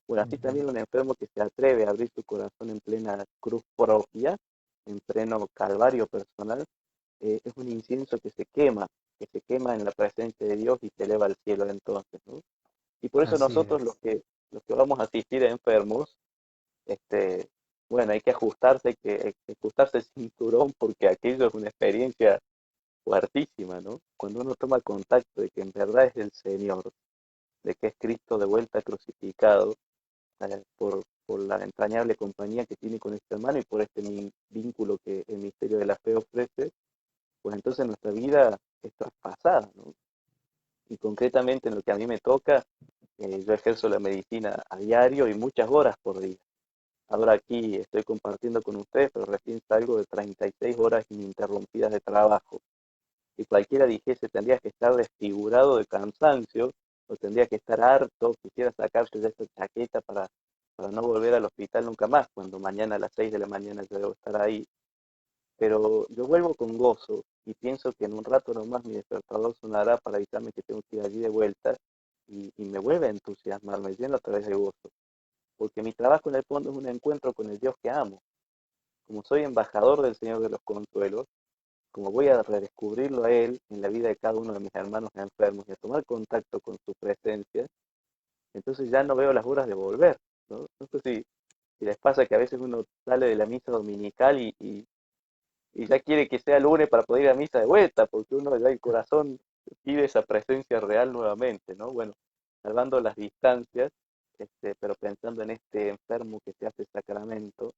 Bueno, así
Ujú.
también un enfermo que se atreve a abrir su corazón en plena cruz propia, en pleno calvario personal, es un incienso que se quema en la presencia de Dios y se eleva al cielo entonces, ¿no? Y por eso
Así
nosotros
es.
los que vamos a asistir a enfermos, este, bueno, hay que ajustarse el cinturón porque aquello es una experiencia fuertísima, ¿no? Cuando uno toma contacto de que en verdad es el Señor, de que es Cristo de vuelta crucificado, por la entrañable compañía que tiene con este hermano y por este vínculo que el misterio de la fe ofrece, pues entonces nuestra vida es traspasada, ¿no? Y concretamente en lo que a mí me toca, yo ejerzo la medicina a diario y muchas horas por día. Ahora aquí estoy compartiendo con ustedes, pero recién salgo de 36 horas ininterrumpidas de trabajo. Si cualquiera dijese tendría que estar desfigurado de cansancio, o tendría que estar harto, quisiera sacarse de esta chaqueta para no volver al hospital nunca más, cuando mañana a las 6 de la mañana yo debo estar ahí. Pero yo vuelvo con gozo y pienso que en un rato nomás mi despertador sonará para avisarme que tengo que ir allí de vuelta y me vuelve a entusiasmar, me lleno a través de gozo. Porque mi trabajo en el fondo es un encuentro con el Dios que amo. Como soy embajador del Señor de los Consuelos, como voy a redescubrirlo a Él en la vida de cada uno de mis hermanos enfermos y a tomar contacto con su presencia, entonces ya no veo las horas de volver, ¿no? No sé si les pasa que a veces uno sale de la misa dominical y ya quiere que sea lunes para poder ir a misa de vuelta, porque uno ya el corazón pide esa presencia real nuevamente, ¿no? Bueno, salvando las distancias, pero pensando en este enfermo que se hace sacramento,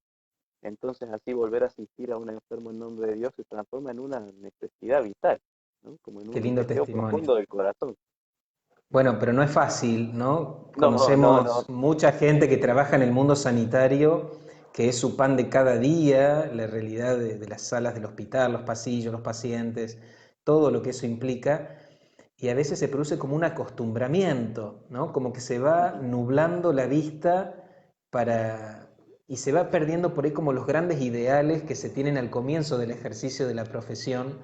entonces así volver a asistir a un enfermo en nombre de Dios se transforma en una necesidad vital, ¿no? Como en
Qué
un
lindo
deseo
testimonio.
profundo del corazón.
Bueno, pero no es fácil, ¿no?
No, no, no.
Conocemos mucha gente que trabaja en el mundo sanitario, que es su pan de cada día, la realidad de las salas del hospital, los pasillos, los pacientes, todo lo que eso implica. Y a veces se produce como un acostumbramiento, ¿no? Como que se va
Ujú.
nublando la vista y se va perdiendo por ahí como los grandes ideales que se tienen al comienzo del ejercicio de la profesión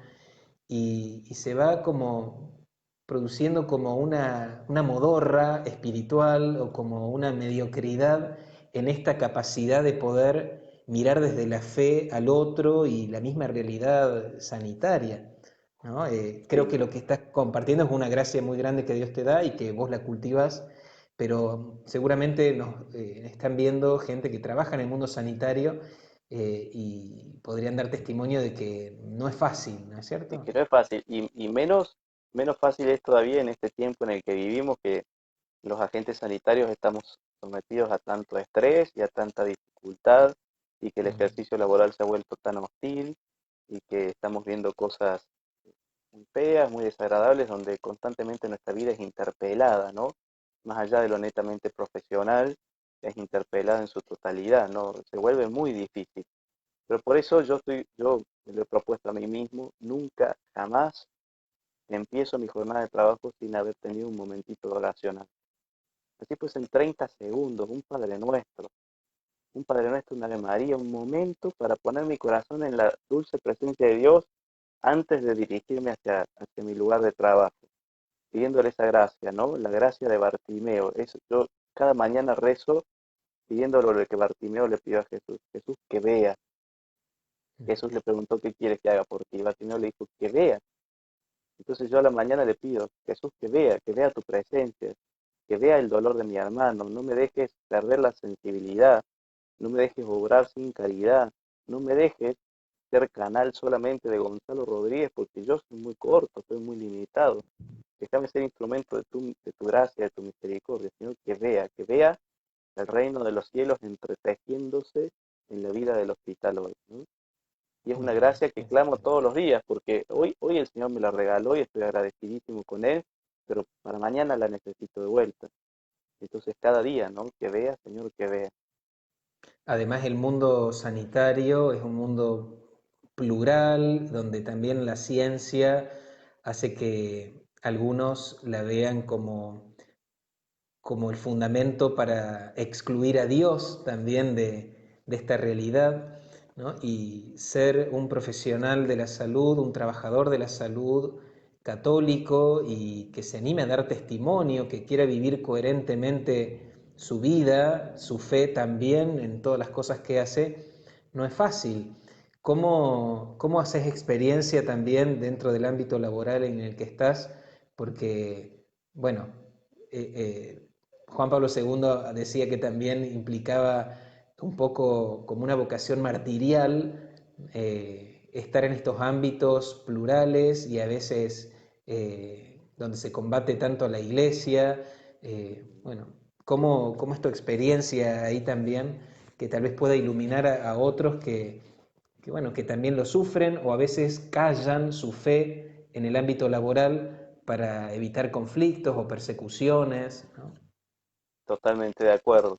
y se va como produciendo como una modorra espiritual o como una mediocridad en esta capacidad de poder mirar desde la fe al otro y la misma realidad sanitaria, ¿no? Creo
Sí,
que lo que estás compartiendo es una gracia muy grande que Dios te da y que vos la cultivas, pero seguramente nos están viendo gente que trabaja en el mundo sanitario y podrían dar testimonio de que no es fácil, ¿no es
es
cierto?
que no es fácil. Y menos fácil es todavía en este tiempo en el que vivimos, que los agentes sanitarios estamos sometidos a tanto estrés y a tanta dificultad, y que el
Mm.
ejercicio laboral se ha vuelto tan hostil, y que estamos viendo cosas muy feas, muy desagradables, donde constantemente nuestra vida es interpelada, ¿no? Más allá de lo netamente profesional, es interpelada en su totalidad, ¿no? Se vuelve muy difícil. Pero por eso yo me lo he propuesto a mí mismo, nunca, jamás empiezo mi jornada de trabajo sin haber tenido un momentito de oración. Así pues en 30 segundos, un Padre Nuestro, un Padre Nuestro, una Ave María, un momento para poner mi corazón en la dulce presencia de Dios antes de dirigirme hacia mi lugar de trabajo, pidiéndole esa gracia, ¿no? La gracia de Bartimeo. Yo cada mañana rezo pidiéndole lo que Bartimeo le pidió a Jesús. Jesús, que vea. Jesús le preguntó qué quiere que haga por ti. Bartimeo le dijo, que vea. Entonces yo a la mañana le pido, Jesús, que vea tu presencia, que vea el dolor de mi hermano, no me dejes perder la sensibilidad, no me dejes obrar sin caridad, no me dejes ser canal solamente de Gonzalo Rodríguez, porque yo soy muy corto, soy muy limitado. Déjame ser instrumento de tu gracia, de tu misericordia, Señor, que vea el reino de los cielos entretejiéndose en la vida del hospital hoy, ¿no? Y es una gracia que clamo todos los días, porque hoy el Señor me la regaló y estoy agradecidísimo con Él, pero para mañana la necesito de vuelta. Entonces cada día, ¿no? Que vea, Señor, que vea.
Además, el mundo sanitario es un mundo plural, donde también la ciencia hace que algunos la vean como el fundamento para excluir a Dios también de esta realidad, ¿no? Y ser un profesional de la salud, un trabajador de la salud católico y que se anime a dar testimonio, que quiera vivir coherentemente su vida, su fe también en todas las cosas que hace, no es fácil. ¿Cómo haces experiencia también dentro del ámbito laboral en el que estás? Porque, bueno, Juan Pablo II decía que también implicaba un poco como una vocación martirial, estar en estos ámbitos plurales y a veces donde se combate tanto a la iglesia. Bueno, ¿cómo es tu experiencia ahí también, que tal vez pueda iluminar a otros bueno, que también lo sufren o a veces callan su fe en el ámbito laboral para evitar conflictos o persecuciones, ¿no?
Totalmente de acuerdo.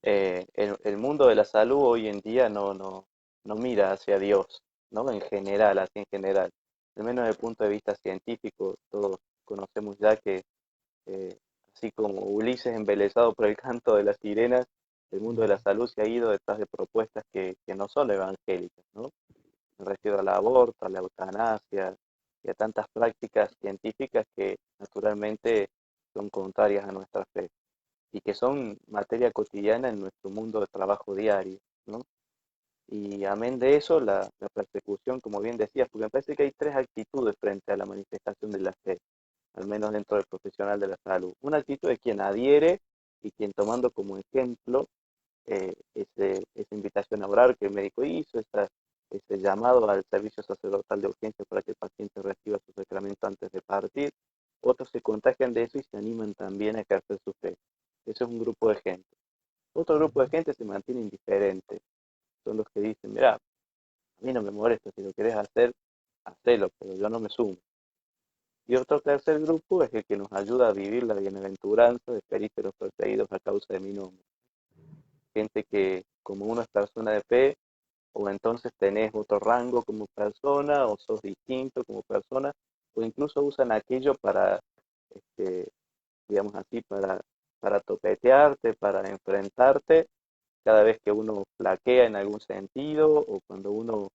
El mundo de la salud hoy en día no mira hacia Dios, ¿no? En general, así en general. Al menos desde el punto de vista científico, todos conocemos ya que, eh, así como Ulises embelesado por el canto de las sirenas, el mundo de la salud se ha ido detrás de propuestas que no son evangélicas, ¿no? Me refiero al aborto, a la eutanasia y a tantas prácticas científicas que naturalmente son contrarias a nuestra fe y que son materia cotidiana en nuestro mundo de trabajo diario, ¿no? Y amén de eso, la persecución, como bien decías, porque me parece que hay tres actitudes frente a la manifestación de la fe, al menos dentro del profesional de la salud. Una actitud es quien adhiere y quien tomando como ejemplo esa invitación a orar que el médico hizo, ese llamado al servicio sacerdotal de urgencia para que el paciente reciba su sacramento antes de partir. Otros se contagian de eso y se animan también a ejercer su fe. Ese es un grupo de gente. Otro grupo de gente se mantiene indiferente. Son los que dicen, mira, a mí no me molesta, si lo querés hacer, hacelo, pero yo no me sumo. Y otro tercer grupo es el que nos ayuda a vivir la bienaventuranza de períferos perseguidos a causa de mi nombre. Gente que, como uno es persona de fe, o entonces tenés otro rango como persona, o sos distinto como persona, o incluso usan aquello para, este, digamos así, para topetearte, para enfrentarte cada vez que uno flaquea en algún sentido o cuando uno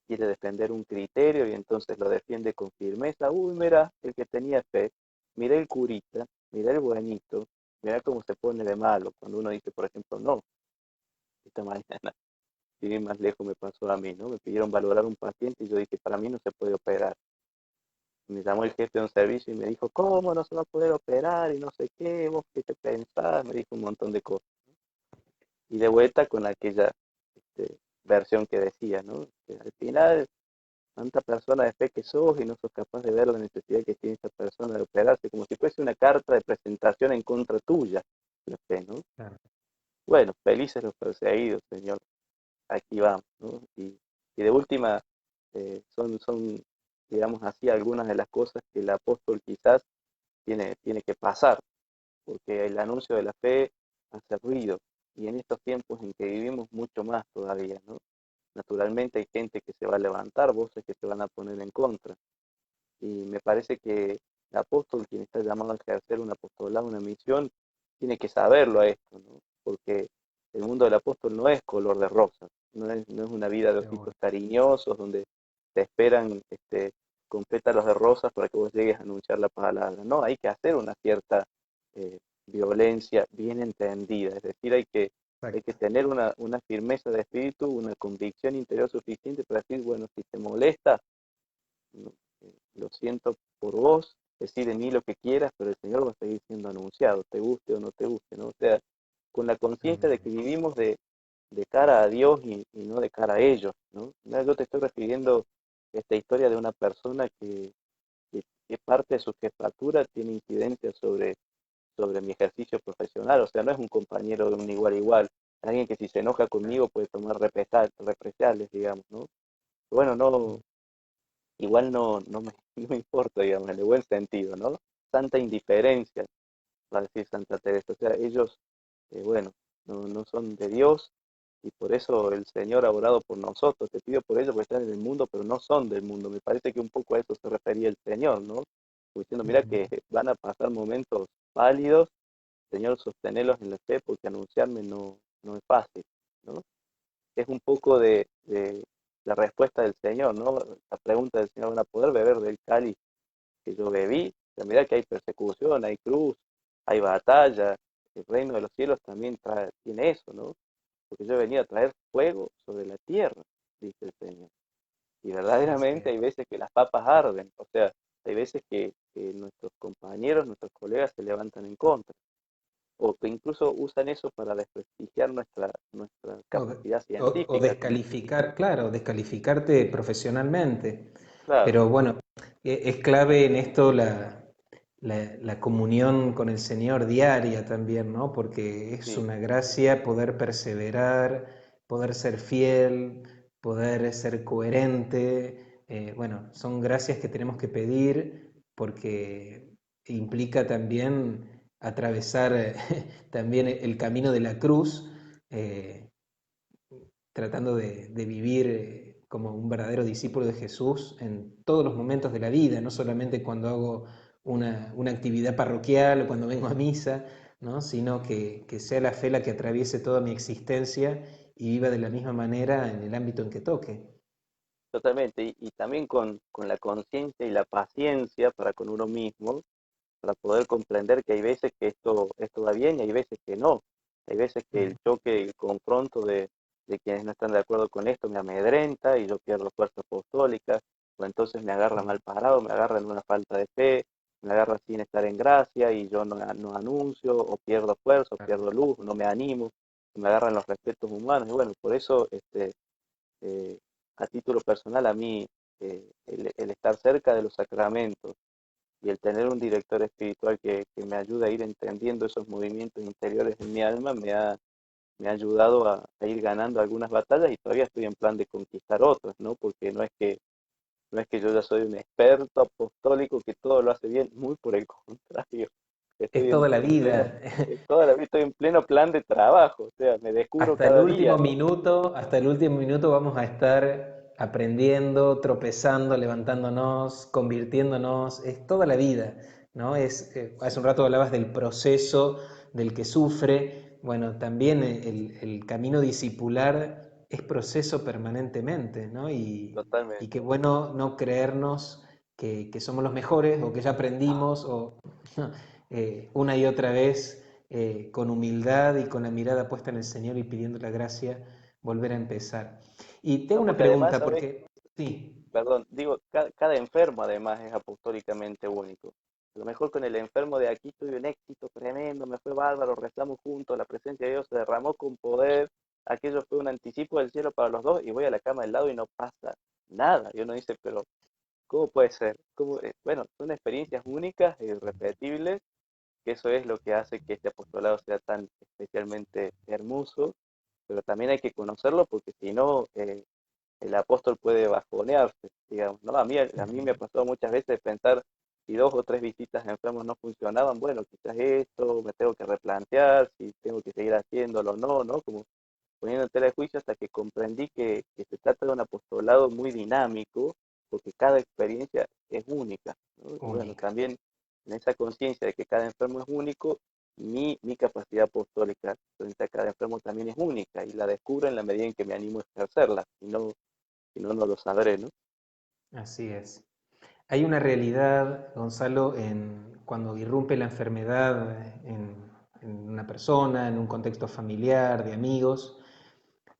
quiere defender un criterio y entonces lo defiende con firmeza. Uy, mira, el que tenía fe, mira el curita, mira el buenito, mira cómo se pone de malo. Cuando uno dice, por ejemplo, no, esta mañana, sin más lejos me pasó a mí, ¿no? Me pidieron valorar un paciente y yo dije, para mí no se puede operar. Me llamó el jefe de un servicio y me dijo, ¿cómo no se va a poder operar? Y no sé qué, vos qué te pensás, me dijo un montón de cosas. Y de vuelta con aquella versión que decía, ¿no? Que al final, tanta persona de fe que sos y no sos capaz de ver la necesidad que tiene esa persona de operarse, como si fuese una carta de presentación en contra tuya, la fe, ¿no?
Claro.
Bueno, felices los perseguidos, Señor, aquí vamos, ¿no? Y de última, son, digamos así, algunas de las cosas que el apóstol quizás tiene que pasar, porque el anuncio de la fe hace ruido, y en estos tiempos en que vivimos mucho más todavía, ¿no? Naturalmente hay gente que se va a levantar, voces que se van a poner en contra, y me parece que el apóstol, quien está llamado a ejercer un apostolado, una misión, tiene que saberlo a esto, ¿no? Porque el mundo del apóstol no es color de rosa, no es una vida de
Qué bueno.
ojitos cariñosos donde te esperan con pétalos de rosas para que vos llegues a anunciar la palabra. No, hay que hacer una cierta eh, violencia bien entendida, es decir, hay que
Exacto.
tener una firmeza de espíritu, una convicción interior suficiente para decir, bueno, si te molesta, no, lo siento por vos, decir de mí lo que quieras, pero el Señor va a seguir siendo anunciado, te guste o no te guste, ¿no? O sea, con la conciencia de
Amén.
que vivimos de cara a Dios y no de cara a ellos, ¿no? No, yo te estoy refiriendo esta historia de una persona que parte de su jefatura tiene incidencia sobre mi ejercicio profesional, o sea, no es un compañero de un igual a igual, alguien que si se enoja
Claro.
conmigo puede tomar represalias, digamos, ¿no? Bueno, no, igual no me importa, digamos, en el buen sentido, ¿no? Santa indiferencia, va a decir Santa Teresa, o sea, ellos, bueno, no son de Dios y por eso el Señor ha orado por nosotros, te pido por ellos porque están en el mundo, pero no son del mundo, me parece que un poco a eso se refería el Señor, ¿no? Como diciendo, mira
Ujú.
que van a pasar momentos válidos, Señor, sostenerlos en la fe porque anunciarme no es fácil, ¿no? Es un poco de la respuesta del Señor, ¿no? La pregunta del Señor, ¿van a poder beber del cáliz que yo bebí? O sea, mira que hay persecución, hay cruz, hay batalla, el reino de los cielos también tiene eso, ¿no? Porque yo venía a traer fuego sobre la tierra, dice el Señor. Y
Así
verdaderamente
es.
hay veces que las papas arden, o sea, hay veces que nuestros compañeros, nuestros colegas se levantan en contra o que incluso usan eso para desprestigiar nuestra
O, de-
capacidad
o
científica.
descalificar, claro, descalificarte profesionalmente.
Claro,
Pero bueno, es clave en esto la comunión con el Señor diaria también, ¿no? Porque es
sí,
una gracia poder perseverar, poder ser fiel, poder ser coherente. Bueno, son gracias que tenemos que pedir porque implica también atravesar también el camino de la cruz, eh, tratando de vivir como un verdadero discípulo de Jesús en todos los momentos de la vida, no solamente cuando hago una actividad parroquial o cuando vengo a misa, ¿no? Sino que sea la fe la que atraviese toda mi existencia y viva de la misma manera en el ámbito en que toque.
totalmente. Y también con la conciencia y la paciencia para con uno mismo, para poder comprender que hay veces que esto va bien y hay veces que no. Hay veces que el
Ujú.
choque, el confronto de quienes no están de acuerdo con esto me amedrenta y yo pierdo fuerza apostólica, o entonces me agarra mal parado, me agarra en una falta de fe, me agarra sin estar en gracia y yo no anuncio, o pierdo fuerza, o
Claro.
pierdo luz, no me animo, me agarran los respetos humanos. Y bueno, por eso eh, a título personal, a mí el estar cerca de los sacramentos y el tener un director espiritual que me ayuda a ir entendiendo esos movimientos interiores en mi alma me ha ayudado a ir ganando algunas batallas y todavía estoy en plan de conquistar otras, ¿no? Porque no es que yo ya soy un experto apostólico que todo lo hace bien, muy por el contrario.
Es
Estoy
toda la
en pleno,
vida.
toda la vida estoy en pleno plan de trabajo, o sea, me descubro
Hasta el
cada
último
día, ¿no?
minuto, hasta el último minuto vamos a estar aprendiendo, tropezando, levantándonos, convirtiéndonos, es toda la vida, ¿no? Hace un rato hablabas del proceso del que sufre, bueno, también el camino discipular es proceso permanentemente, ¿no? Y
Totalmente.
qué bueno no creernos que somos los mejores o que ya aprendimos o una y otra vez con humildad y con la mirada puesta en el Señor y pidiendo la gracia, volver a empezar. Y te hago
No,
una
porque además,
pregunta,
¿sabes?
porque sí,
Perdón, digo, cada enfermo además es apostólicamente único. A lo mejor con el enfermo de aquí tuve un éxito tremendo, me fue bárbaro, rezamos juntos, la presencia de Dios se derramó con poder, aquello fue un anticipo del cielo para los dos y voy a la cama del lado y no pasa nada. Y uno dice, pero ¿cómo puede ser? Bueno, son experiencias únicas e irrepetibles, que eso es lo que hace que este apostolado sea tan especialmente hermoso, pero también hay que conocerlo porque si no, el apóstol puede bajonearse, digamos, ¿no? A mí me ha pasado muchas veces pensar, si 2 o 3 visitas a enfermos no funcionaban, bueno, quizás esto me tengo que replantear, si tengo que seguir haciéndolo o no, ¿no? Como poniendo en tela de juicio hasta que comprendí que se trata de un apostolado muy dinámico, porque cada experiencia es única, ¿no? Y bueno,
única.
también en esa conciencia de que cada enfermo es único, mi capacidad apostólica frente a cada enfermo también es única y la descubro en la medida en que me animo a ejercerla, si no lo sabré, ¿no?
Así es. Hay una realidad, Gonzalo, cuando irrumpe la enfermedad en una persona, en un contexto familiar, de amigos,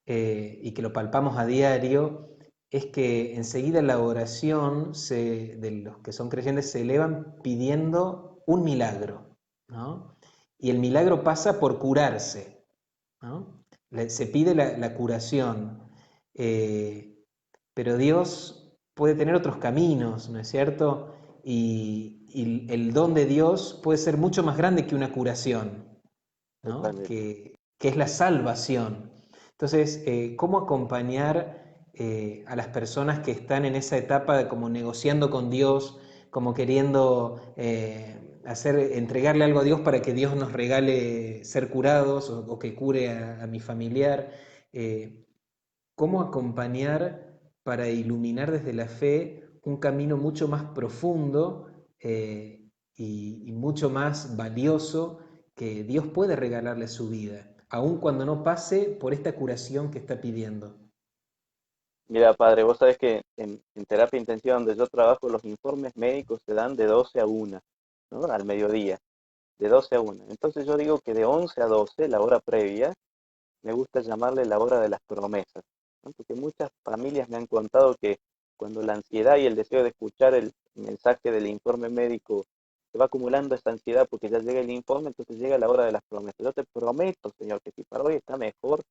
y que lo palpamos a diario, es que enseguida la oración de los que son creyentes se elevan pidiendo un milagro, ¿no? Y el milagro pasa por curarse, ¿no? Se pide la curación, eh, pero Dios puede tener otros caminos, ¿no es cierto? Y el don de Dios puede ser mucho más grande que una curación, ¿no?
Totalmente.
Que es la salvación. Entonces, ¿cómo acompañar a las personas que están en esa etapa de como negociando con Dios, como queriendo entregarle algo a Dios para que Dios nos regale ser curados o que cure a mi familiar? Eh, ¿Cómo acompañar para iluminar desde la fe un camino mucho más profundo y mucho más valioso que Dios puede regalarle a su vida, aun cuando no pase por esta curación que está pidiendo?
Mira, padre, vos sabés que en terapia intensiva donde yo trabajo, los informes médicos se dan de 12 a 1, ¿no? Al mediodía, de 12 a 1. Entonces yo digo que de 11 a 12, la hora previa, me gusta llamarle la hora de las promesas, ¿no? Porque muchas familias me han contado que cuando la ansiedad y el deseo de escuchar el mensaje del informe médico se va acumulando esa ansiedad porque ya llega el informe, entonces llega la hora de las promesas. Yo te prometo, Señor, que si para hoy está mejor,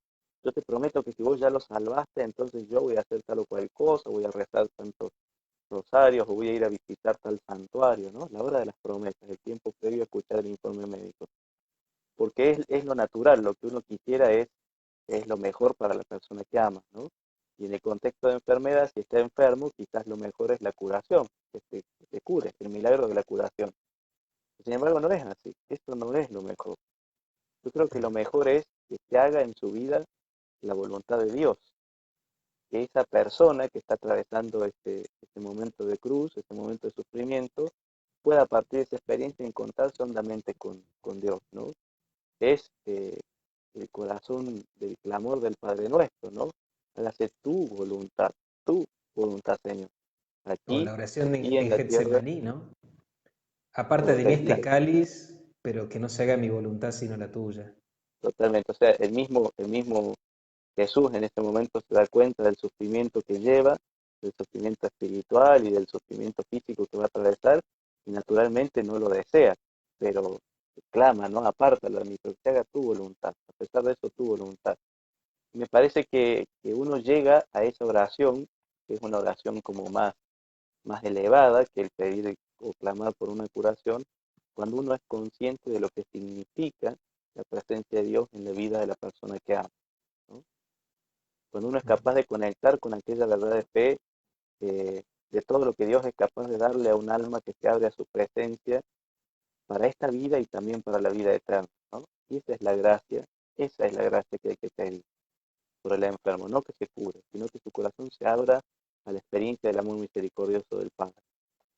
yo te prometo que si vos ya lo salvaste, entonces yo voy a hacer tal o cual cosa, voy a rezar tantos rosarios o voy a ir a visitar tal santuario, ¿no? La hora de las promesas, el tiempo previo a escuchar el informe médico. Porque es lo natural, lo que uno quisiera es lo mejor para la persona que ama, ¿no? Y en el contexto de enfermedad, si está enfermo, quizás lo mejor es la curación, que te cure, el milagro de la curación. Sin embargo, no es así, esto no es lo mejor. Yo creo que lo mejor es que se haga en su vida la voluntad de Dios, que esa persona que está atravesando este momento de cruz, este momento de sufrimiento, pueda a partir de esa experiencia encontrarse hondamente con Dios, ¿no? Es el corazón del clamor del Padre Nuestro, ¿no? Hágase tu voluntad, Señor,
O
aquí
la oración
y
en
en la tierra,
Getsemaní, ¿no? Aparta
o
de mí
es la,
este cáliz, pero que no se haga mi voluntad sino la tuya.
totalmente, o sea, el mismo Jesús en este momento se da cuenta del sufrimiento que lleva, del sufrimiento espiritual y del sufrimiento físico que va a atravesar, y naturalmente no lo desea, pero clama, ¿no? Apártalo de mí, pero que haga tu voluntad, a pesar de eso tu voluntad. Me parece que uno llega a esa oración, que es una oración como más elevada que el pedir o clamar por una curación, cuando uno es consciente de lo que significa la presencia de Dios en la vida de la persona que ama, ¿no? Cuando uno es capaz de conectar con aquella verdad de fe, de todo lo que Dios es capaz de darle a un alma que se abre a su presencia para esta vida y también para la vida eterna, ¿no? Y esa es la gracia que hay que pedir por el enfermo, no que se cure, sino que su corazón se abra a la experiencia del amor misericordioso del Padre.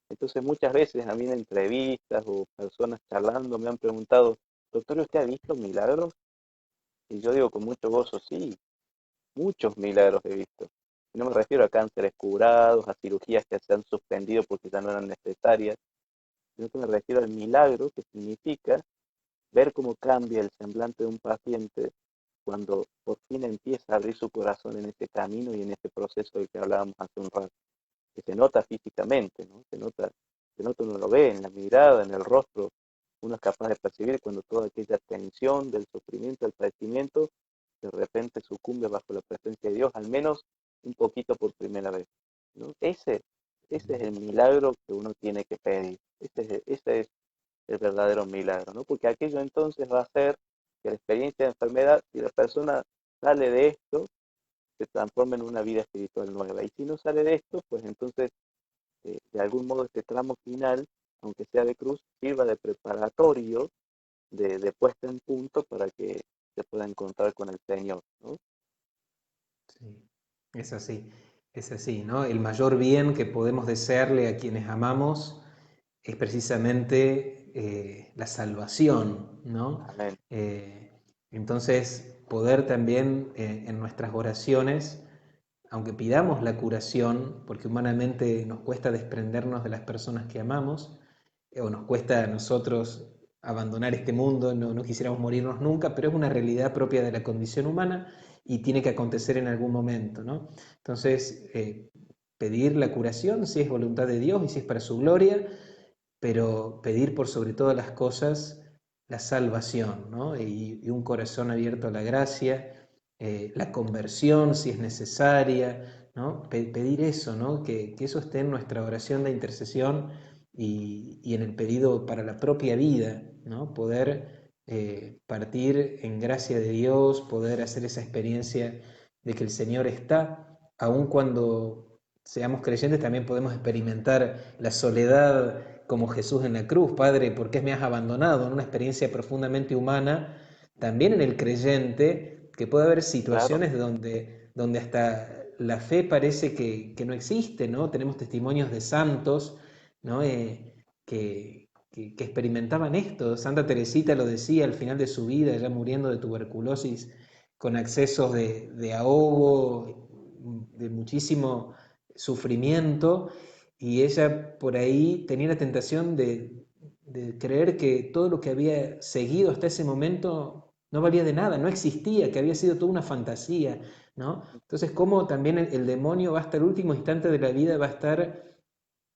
Entonces muchas veces a mí en entrevistas o personas charlando me han preguntado, doctor, ¿usted ha visto milagros? Y yo digo con mucho gozo, sí, muchos milagros he visto. Y no me refiero a cánceres curados, a cirugías que se han suspendido porque ya no eran necesarias, sino que me refiero al milagro que significa ver cómo cambia el semblante de un paciente cuando por fin empieza a abrir su corazón en ese camino y en ese proceso del que hablábamos hace un rato, que se nota físicamente, ¿no? Uno lo ve en la mirada, en el rostro, uno es capaz de percibir cuando toda aquella tensión del sufrimiento, del padecimiento, de repente sucumbe bajo la presencia de Dios, al menos un poquito por primera vez, ¿no? Ese es el milagro que uno tiene que pedir, ese es el verdadero milagro, ¿no? Porque aquello entonces va a hacer que la experiencia de enfermedad, si la persona sale de esto, se transforma en una vida espiritual nueva. Y si no sale de esto, pues entonces, de algún modo, este tramo final, aunque sea de cruz, sirva de preparatorio, de puesta en punto para que se pueda encontrar con el Señor, ¿no?
Sí, es así, ¿no? El mayor bien que podemos desearle a quienes amamos es precisamente la salvación, ¿no?
Amén.
Entonces, poder también en nuestras oraciones, aunque pidamos la curación, porque humanamente nos cuesta desprendernos de las personas que amamos, o nos cuesta a nosotros abandonar este mundo, no quisiéramos morirnos nunca, pero es una realidad propia de la condición humana y tiene que acontecer en algún momento, ¿no? Entonces, pedir la curación si es voluntad de Dios y si es para su gloria, pero pedir por sobre todas las cosas la salvación, ¿no? Y un corazón abierto a la gracia, la conversión si es necesaria, ¿no? Pedir eso, ¿no? Que eso esté en nuestra oración de intercesión y en el pedido para la propia vida, ¿no? Poder partir en gracia de Dios, poder hacer esa experiencia de que el Señor está, aun cuando seamos creyentes, también podemos experimentar la soledad como Jesús en la cruz. Padre, ¿por qué me has abandonado? En una experiencia profundamente humana, también en el creyente, que puede haber
Claro,
situaciones donde hasta la fe parece que no existe, ¿no? Tenemos testimonios de santos, ¿no? Que experimentaban esto. Santa Teresita lo decía al final de su vida, ya muriendo de tuberculosis, con accesos de ahogo, de muchísimo sufrimiento, y ella por ahí tenía la tentación de creer que todo lo que había seguido hasta ese momento no valía de nada, no existía, que había sido toda una fantasía, ¿no? Entonces, cómo también el demonio va hasta el último instante de la vida, va a estar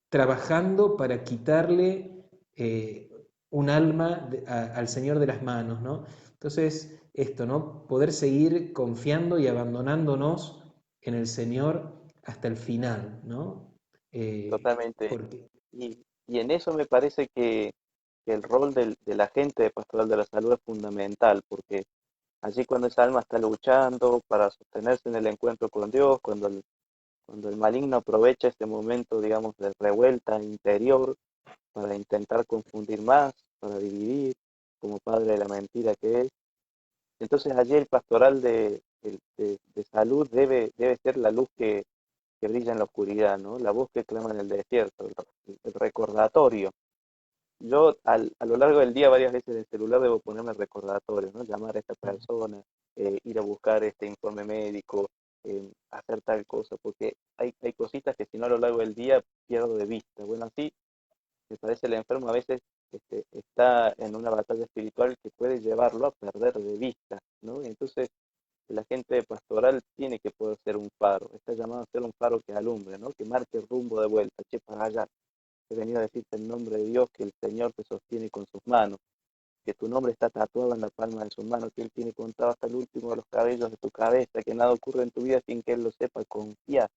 trabajando para quitarle un alma al Señor de las manos, ¿no? Entonces, esto, ¿no? Poder seguir confiando y abandonándonos en el Señor hasta el final, ¿no?
totalmente.
Porque,
Y en eso me parece que el rol de la gente de Pastoral de la Salud es fundamental, porque allí cuando esa alma está luchando para sostenerse en el encuentro con Dios, cuando el maligno aprovecha este momento, digamos, de revuelta interior para intentar confundir más, para dividir, como padre de la mentira que es. Entonces allí el pastoral de salud debe ser la luz que brilla en la oscuridad, ¿no? La voz que clama en el desierto, el recordatorio. Yo a lo largo del día varias veces en el celular debo ponerme recordatorios, ¿no? Llamar a esta persona, ir a buscar este informe médico, hacer tal cosa, porque hay cositas que si no a lo largo del día pierdo de vista. Bueno, así me parece el enfermo a veces está en una batalla espiritual que puede llevarlo a perder de vista, ¿no? Entonces la gente de pastoral tiene que poder ser un faro, está llamado a ser un faro que alumbre, ¿no? Que marque el rumbo de vuelta, che, para allá. He venido a decirte en nombre de Dios que el Señor te sostiene con sus manos, que tu nombre está tatuado en la palma de su mano, que Él tiene contado hasta el último de los cabellos de tu cabeza, que nada ocurre en tu vida sin que Él lo sepa. Confía,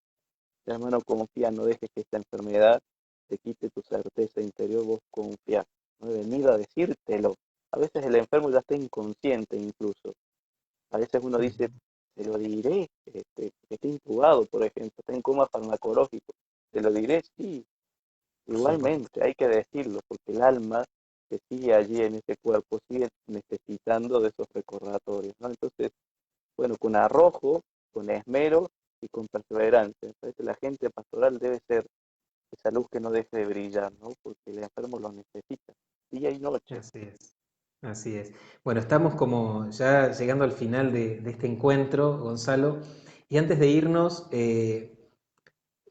hermano, confía, no dejes que esta enfermedad te quite tu certeza interior, vos confía. No he venido a decírtelo. A veces el enfermo ya está inconsciente incluso. A veces uno dice, te lo diré, que está intubado, por ejemplo, está en coma farmacológico. Te lo diré, sí.
por supuesto.
Igualmente, hay que decirlo, porque el alma que sigue allí en ese cuerpo sigue necesitando de esos recordatorios, ¿no? Entonces, bueno, con arrojo, con esmero y con perseverancia. Me parece que la gente pastoral debe ser esa luz que no deje de brillar, ¿no? Porque el enfermo lo necesita, día y noche.
Así es, así es. Bueno, estamos como ya llegando al final de este encuentro, Gonzalo, y antes de irnos,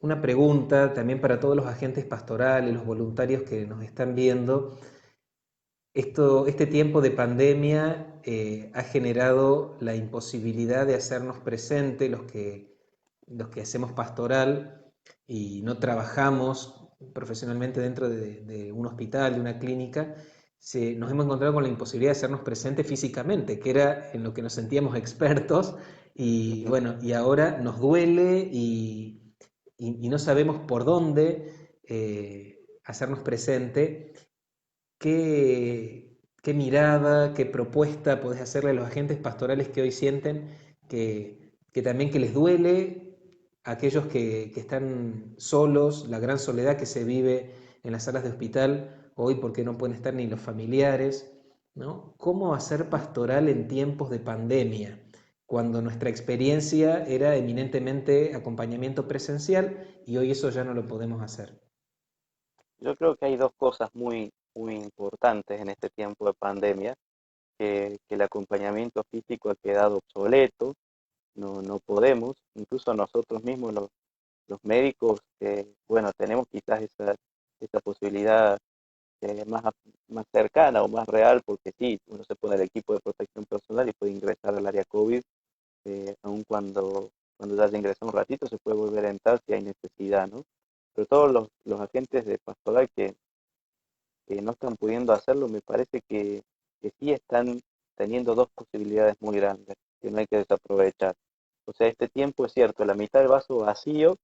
una pregunta también para todos los agentes pastorales, los voluntarios que nos están viendo. Este tiempo de pandemia ha generado la imposibilidad de hacernos presentes los que hacemos pastoral y no trabajamos profesionalmente dentro de un hospital, de una clínica. Nos hemos encontrado con la imposibilidad de hacernos presentes físicamente, que era en lo que nos sentíamos expertos, y
Ujú.
bueno, y ahora nos duele y no sabemos por dónde hacernos presente. ¿Qué mirada, qué propuesta podés hacerle a los agentes pastorales que hoy sienten que también que les duele, a aquellos que están solos, la gran soledad que se vive en las salas de hospital hoy porque no pueden estar ni los familiares, ¿no? ¿Cómo hacer pastoral en tiempos de pandemia, cuando nuestra experiencia era eminentemente acompañamiento presencial y hoy eso ya no lo podemos hacer?
Yo creo que hay dos cosas muy importantes en este tiempo de pandemia, que el acompañamiento físico ha quedado obsoleto, no podemos, incluso nosotros mismos los médicos, bueno, tenemos quizás esa posibilidad más, más cercana o más real, porque sí, uno se pone el equipo de protección personal y puede ingresar al área COVID, aun cuando ya se ingresa un ratito, se puede volver a entrar si hay necesidad, ¿no? Pero todos los agentes de pastoral que no están pudiendo hacerlo, me parece que sí están teniendo dos posibilidades muy grandes que no hay que desaprovechar. O sea, este tiempo es cierto, la mitad del vaso vacío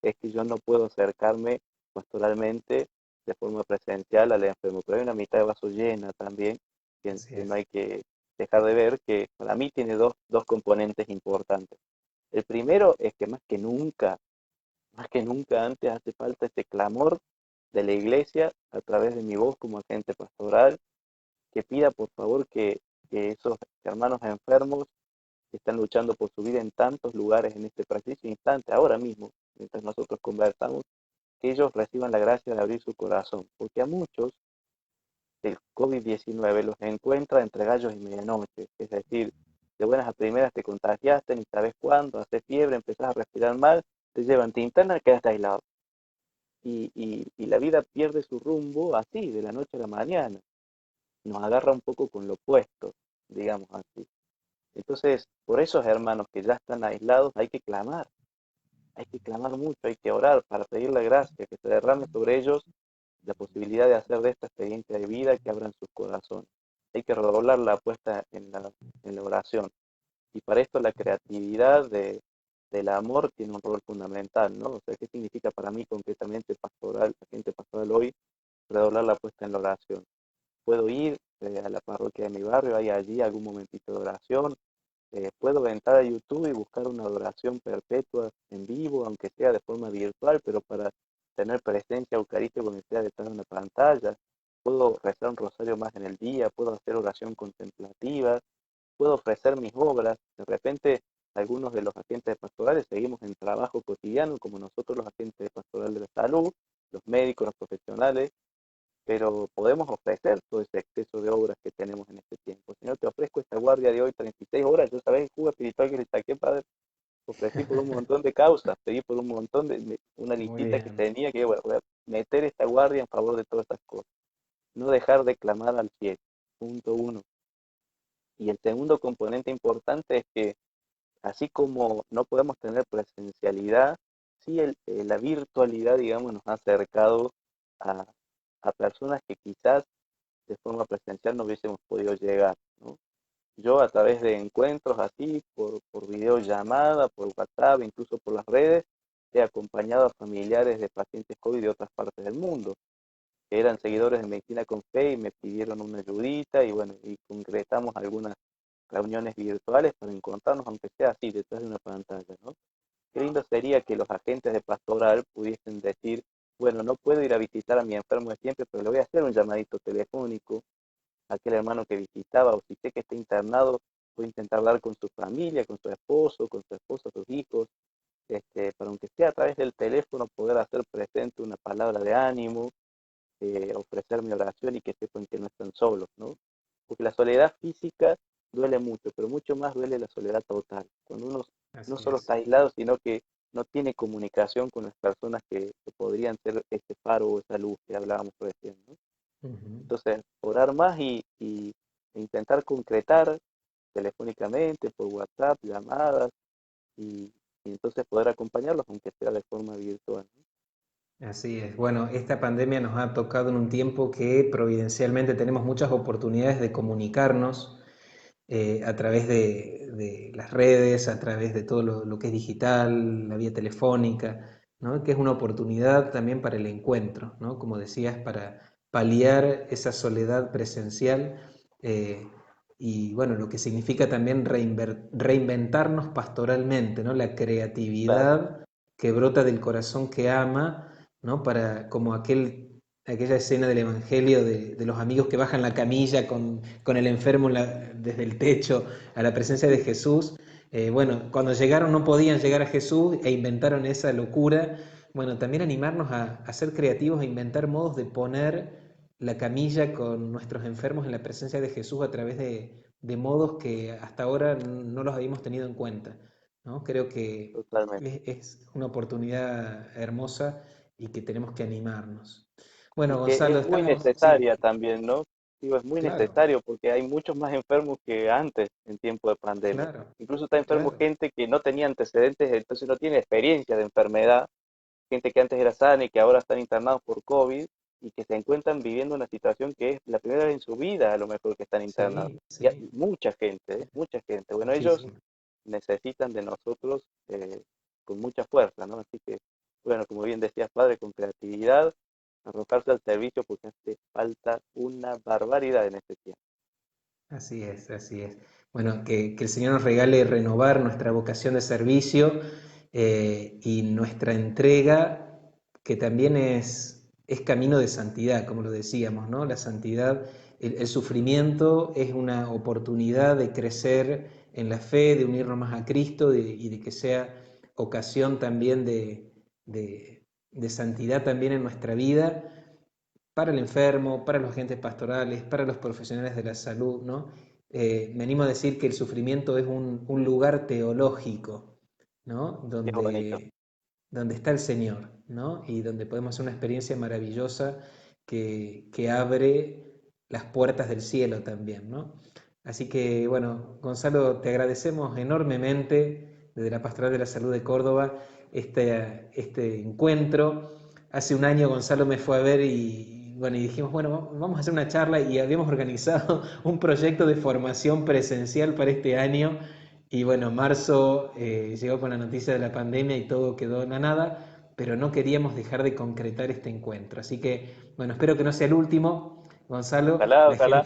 es que yo no puedo acercarme pastoralmente de forma presencial al enfermo, pero hay una mitad de vaso llena también
Así
que no
es.
hay que dejar de ver, que para mí tiene dos componentes importantes. El primero es que más que nunca antes hace falta este clamor de la iglesia a través de mi voz como agente pastoral, que pida por favor que esos hermanos enfermos que están luchando por su vida en tantos lugares en este preciso instante, ahora mismo, mientras nosotros conversamos, que ellos reciban la gracia de abrir su corazón, porque a muchos el COVID-19 los encuentra entre gallos y medianoche, es decir, de buenas a primeras te contagiaste, ni sabes cuándo, haces fiebre, empezás a respirar mal, te llevan, te internan, quedaste aislado. Y la vida pierde su rumbo así, de la noche a la mañana. Nos agarra un poco con lo opuesto, digamos así. Entonces, por esos hermanos que ya están aislados, hay que clamar mucho, hay que orar para pedir la gracia, que se derrame sobre ellos la posibilidad de hacer de esta experiencia de vida que abran sus corazones. Hay que redoblar la apuesta en la oración. Y para esto la creatividad del amor tiene un rol fundamental, ¿no? O sea, ¿qué significa para mí concretamente pastoral, agente pastoral hoy? Redoblar la apuesta en la oración. Puedo ir a la parroquia de mi barrio, hay allí algún momentito de oración. Puedo entrar a YouTube y buscar una adoración perpetua en vivo, aunque sea de forma virtual, pero para tener presencia eucarística cuando sea detrás de una pantalla. Puedo rezar un rosario más en el día, puedo hacer oración contemplativa, puedo ofrecer mis obras. De repente, algunos de los agentes pastorales seguimos en trabajo cotidiano, como nosotros los agentes pastorales de la salud, los médicos, los profesionales, pero podemos ofrecer todo ese exceso de obras que tenemos en este tiempo. Señor, te ofrezco esta guardia de hoy, 36 horas, yo sabés el jugo espiritual que le saqué, Padre, ofrecí por un montón de causas, pedí por un montón una
Muy
listita que
bien.
tenía, que bueno, voy a meter esta guardia en favor de todas estas cosas. No dejar de clamar al cielo, punto uno. Y el segundo componente importante es que así como no podemos tener presencialidad, sí la virtualidad, digamos, nos ha acercado a, a personas que quizás de forma presencial no hubiésemos podido llegar, ¿no? Yo a través de encuentros así, por videollamada, por WhatsApp, incluso por las redes, he acompañado a familiares de pacientes COVID de otras partes del mundo, que eran seguidores de Medicina con Fe y me pidieron una ayudita y bueno, y concretamos algunas reuniones virtuales para encontrarnos, aunque sea así, detrás de una pantalla, ¿no? Qué lindo sería que los agentes de pastoral pudiesen decir, bueno, no puedo ir a visitar a mi enfermo de siempre, pero le voy a hacer un llamadito telefónico a aquel hermano que visitaba, o si sé que está internado, voy a intentar hablar con su familia, con su esposo, con su esposa, sus hijos, para aunque sea a través del teléfono poder hacer presente una palabra de ánimo, ofrecer mi oración y que sepan que no están solos, ¿no? Porque la soledad física duele mucho, pero mucho más duele la soledad total. Cuando uno no
Así
solo
es.
está aislado, sino que no tiene comunicación con las personas que podrían ser ese faro o esa luz que hablábamos recién, ¿no?
Ujú.
Entonces, orar más e intentar concretar telefónicamente, por WhatsApp, llamadas, y, y entonces poder acompañarlos, aunque sea de forma virtual, ¿no?
Así es. Bueno, esta pandemia nos ha tocado en un tiempo que providencialmente tenemos muchas oportunidades de comunicarnos a través de las redes, a través de todo lo que es digital, la vía telefónica, ¿no? Que es una oportunidad también para el encuentro, ¿no? Como decías, para paliar esa soledad presencial eh, y bueno, lo que significa también reinventarnos pastoralmente, ¿no? La
Claro,
creatividad que brota del corazón que ama, ¿no? Para, como aquella escena del Evangelio de los amigos que bajan la camilla con el enfermo desde el techo a la presencia de Jesús. Bueno, cuando llegaron no podían llegar a Jesús e inventaron esa locura. Bueno, también animarnos a ser creativos, a inventar modos de poner la camilla con nuestros enfermos en la presencia de Jesús a través de modos que hasta ahora no los habíamos tenido en cuenta, ¿no? Creo que
totalmente.
es una oportunidad hermosa y que tenemos que animarnos.
Y
Bueno,
que
Gonzalo,
es muy
estamos, sí,
necesaria también, ¿no? Digo, es muy
claro,
necesario porque hay muchos más enfermos que antes en tiempo de pandemia.
claro,
Incluso está enfermo
claro,
gente que no tenía antecedentes, entonces no tiene experiencia de enfermedad, gente que antes era sana y que ahora están internados por COVID y que se encuentran viviendo una situación que es la primera vez en su vida a lo mejor que están internados.
sí,
Y hay
sí,
mucha gente, ¿eh? Mucha gente. Bueno, ellos
muchísimo.
necesitan de nosotros con mucha fuerza, ¿no? Así que, bueno, como bien decías, padre, con creatividad, arrojarse al servicio porque hace falta una barbaridad en este tiempo.
Así es, así es. Bueno, que el Señor nos regale renovar nuestra vocación de servicio y nuestra entrega, que también es camino de santidad, como lo decíamos, ¿no? La santidad, el sufrimiento es una oportunidad de crecer en la fe, de unirnos más a Cristo y de que sea ocasión también de santidad también en nuestra vida para el enfermo, para los agentes pastorales, para los profesionales de la salud, ¿no? Me animo a decir que el sufrimiento es un lugar teológico, ¿no?
Qué bonito.
Donde está el Señor, ¿no? Y donde podemos hacer una experiencia maravillosa que abre las puertas del cielo también, ¿no? Así que, bueno, Gonzalo, te agradecemos enormemente desde la Pastoral de la Salud de Córdoba este encuentro. Hace un año Gonzalo me fue a ver bueno, y dijimos, bueno, vamos a hacer una charla y habíamos organizado un proyecto de formación presencial para este año y bueno, marzo llegó con la noticia de la pandemia y todo quedó en la nada, pero no queríamos dejar de concretar este encuentro. Así que, bueno, espero que no sea el último, Gonzalo.
Ojalá, ojalá.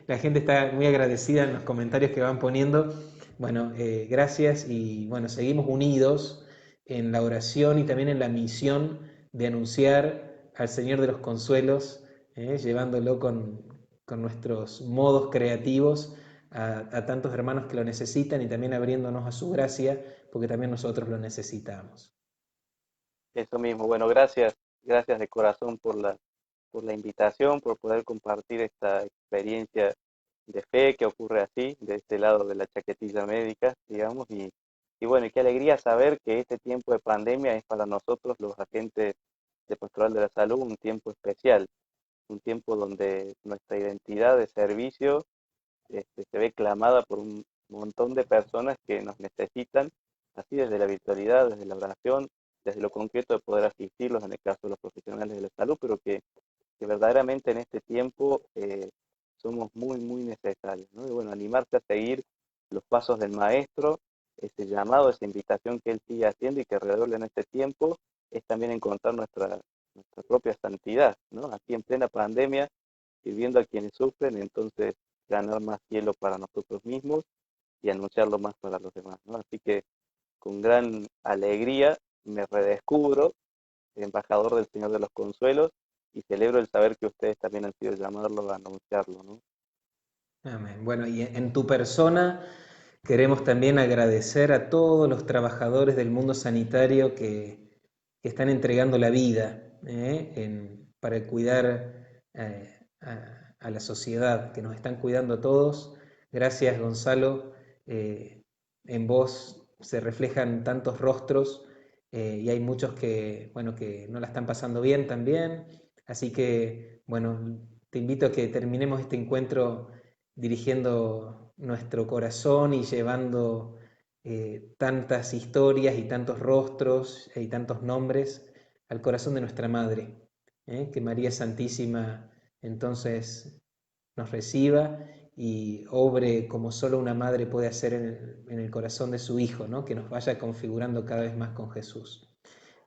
La gente está muy agradecida en los comentarios que van poniendo. Bueno, gracias y bueno, seguimos unidos en la oración y también en la misión de anunciar al Señor de los Consuelos, llevándolo con nuestros modos creativos a tantos hermanos que lo necesitan y también abriéndonos a su gracia, porque también nosotros lo necesitamos.
Eso mismo. Bueno, gracias, gracias de corazón por la invitación, por poder compartir esta experiencia de fe que ocurre así, de este lado de la chaquetilla médica, digamos, y bueno, y qué alegría saber que este tiempo de pandemia es para nosotros los agentes de Pastoral de la Salud un tiempo especial, un tiempo donde nuestra identidad de servicio se ve clamada por un montón de personas que nos necesitan, así desde la virtualidad, desde la oración, desde lo concreto de poder asistirlos en el caso de los profesionales de la salud, pero que verdaderamente en este tiempo somos muy, muy necesarios, ¿no? Y bueno, animarse a seguir los pasos del maestro, ese llamado, esa invitación que él sigue haciendo y que alrededor en este tiempo es también encontrar nuestra propia santidad, ¿no? Aquí en plena pandemia, sirviendo a quienes sufren, entonces ganar más cielo para nosotros mismos y anunciarlo más para los demás, ¿no? Así que con gran alegría me redescubro embajador del Señor de los Consuelos y celebro el saber que ustedes también han sido llamados a anunciarlo, ¿no?
Amén. Bueno, y en tu persona queremos también agradecer a todos los trabajadores del mundo sanitario que están entregando la vida para cuidar a la sociedad, que nos están cuidando a todos. Gracias, Gonzalo. En vos se reflejan tantos rostros y hay muchos bueno, que no la están pasando bien también. Así que, bueno, te invito a que terminemos este encuentro dirigiendo nuestro corazón y llevando tantas historias y tantos rostros y tantos nombres al corazón de nuestra Madre. Que María Santísima entonces nos reciba y obre como solo una madre puede hacer en el corazón de su Hijo, ¿no? Que nos vaya configurando cada vez más con Jesús.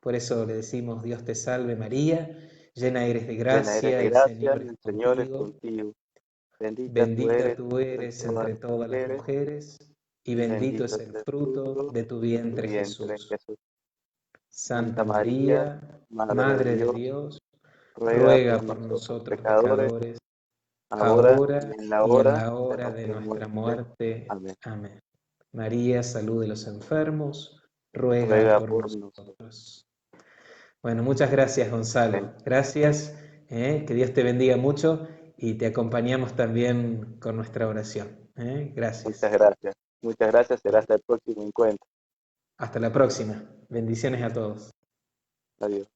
Por eso le decimos, Dios te salve María, llena eres de
Llena eres
gracia,
de
el
gracia,
Señor es
el Señor es
contigo.
contigo. Bendita
Bendita tú
entre
eres
todas
entre
las
todas las
mujeres
mujeres, y
y
bendito
bendito
es
es
el
el
fruto
fruto
de tu
de tu
vientre,
vientre,
Jesús.
Jesús.
Santa
Santa María,
María,
Madre de
Madre de
Dios,
Dios,
ruega
ruega
por
por
nosotros
nosotros
pecadores,
pecadores,
ahora y
ahora
en la
y en
hora
la
de
hora de
nuestra
nuestra
muerte.
muerte.
Amén.
Amén. María, salud de los enfermos, ruega
Ruega
por
por nosotros.
nosotros. Bueno, muchas gracias, Gonzalo. Gracias. Que Dios te bendiga mucho y te acompañamos también con nuestra oración. Gracias.
Muchas gracias. Muchas gracias. Será hasta el próximo encuentro.
Hasta la próxima. Bendiciones a todos.
Adiós.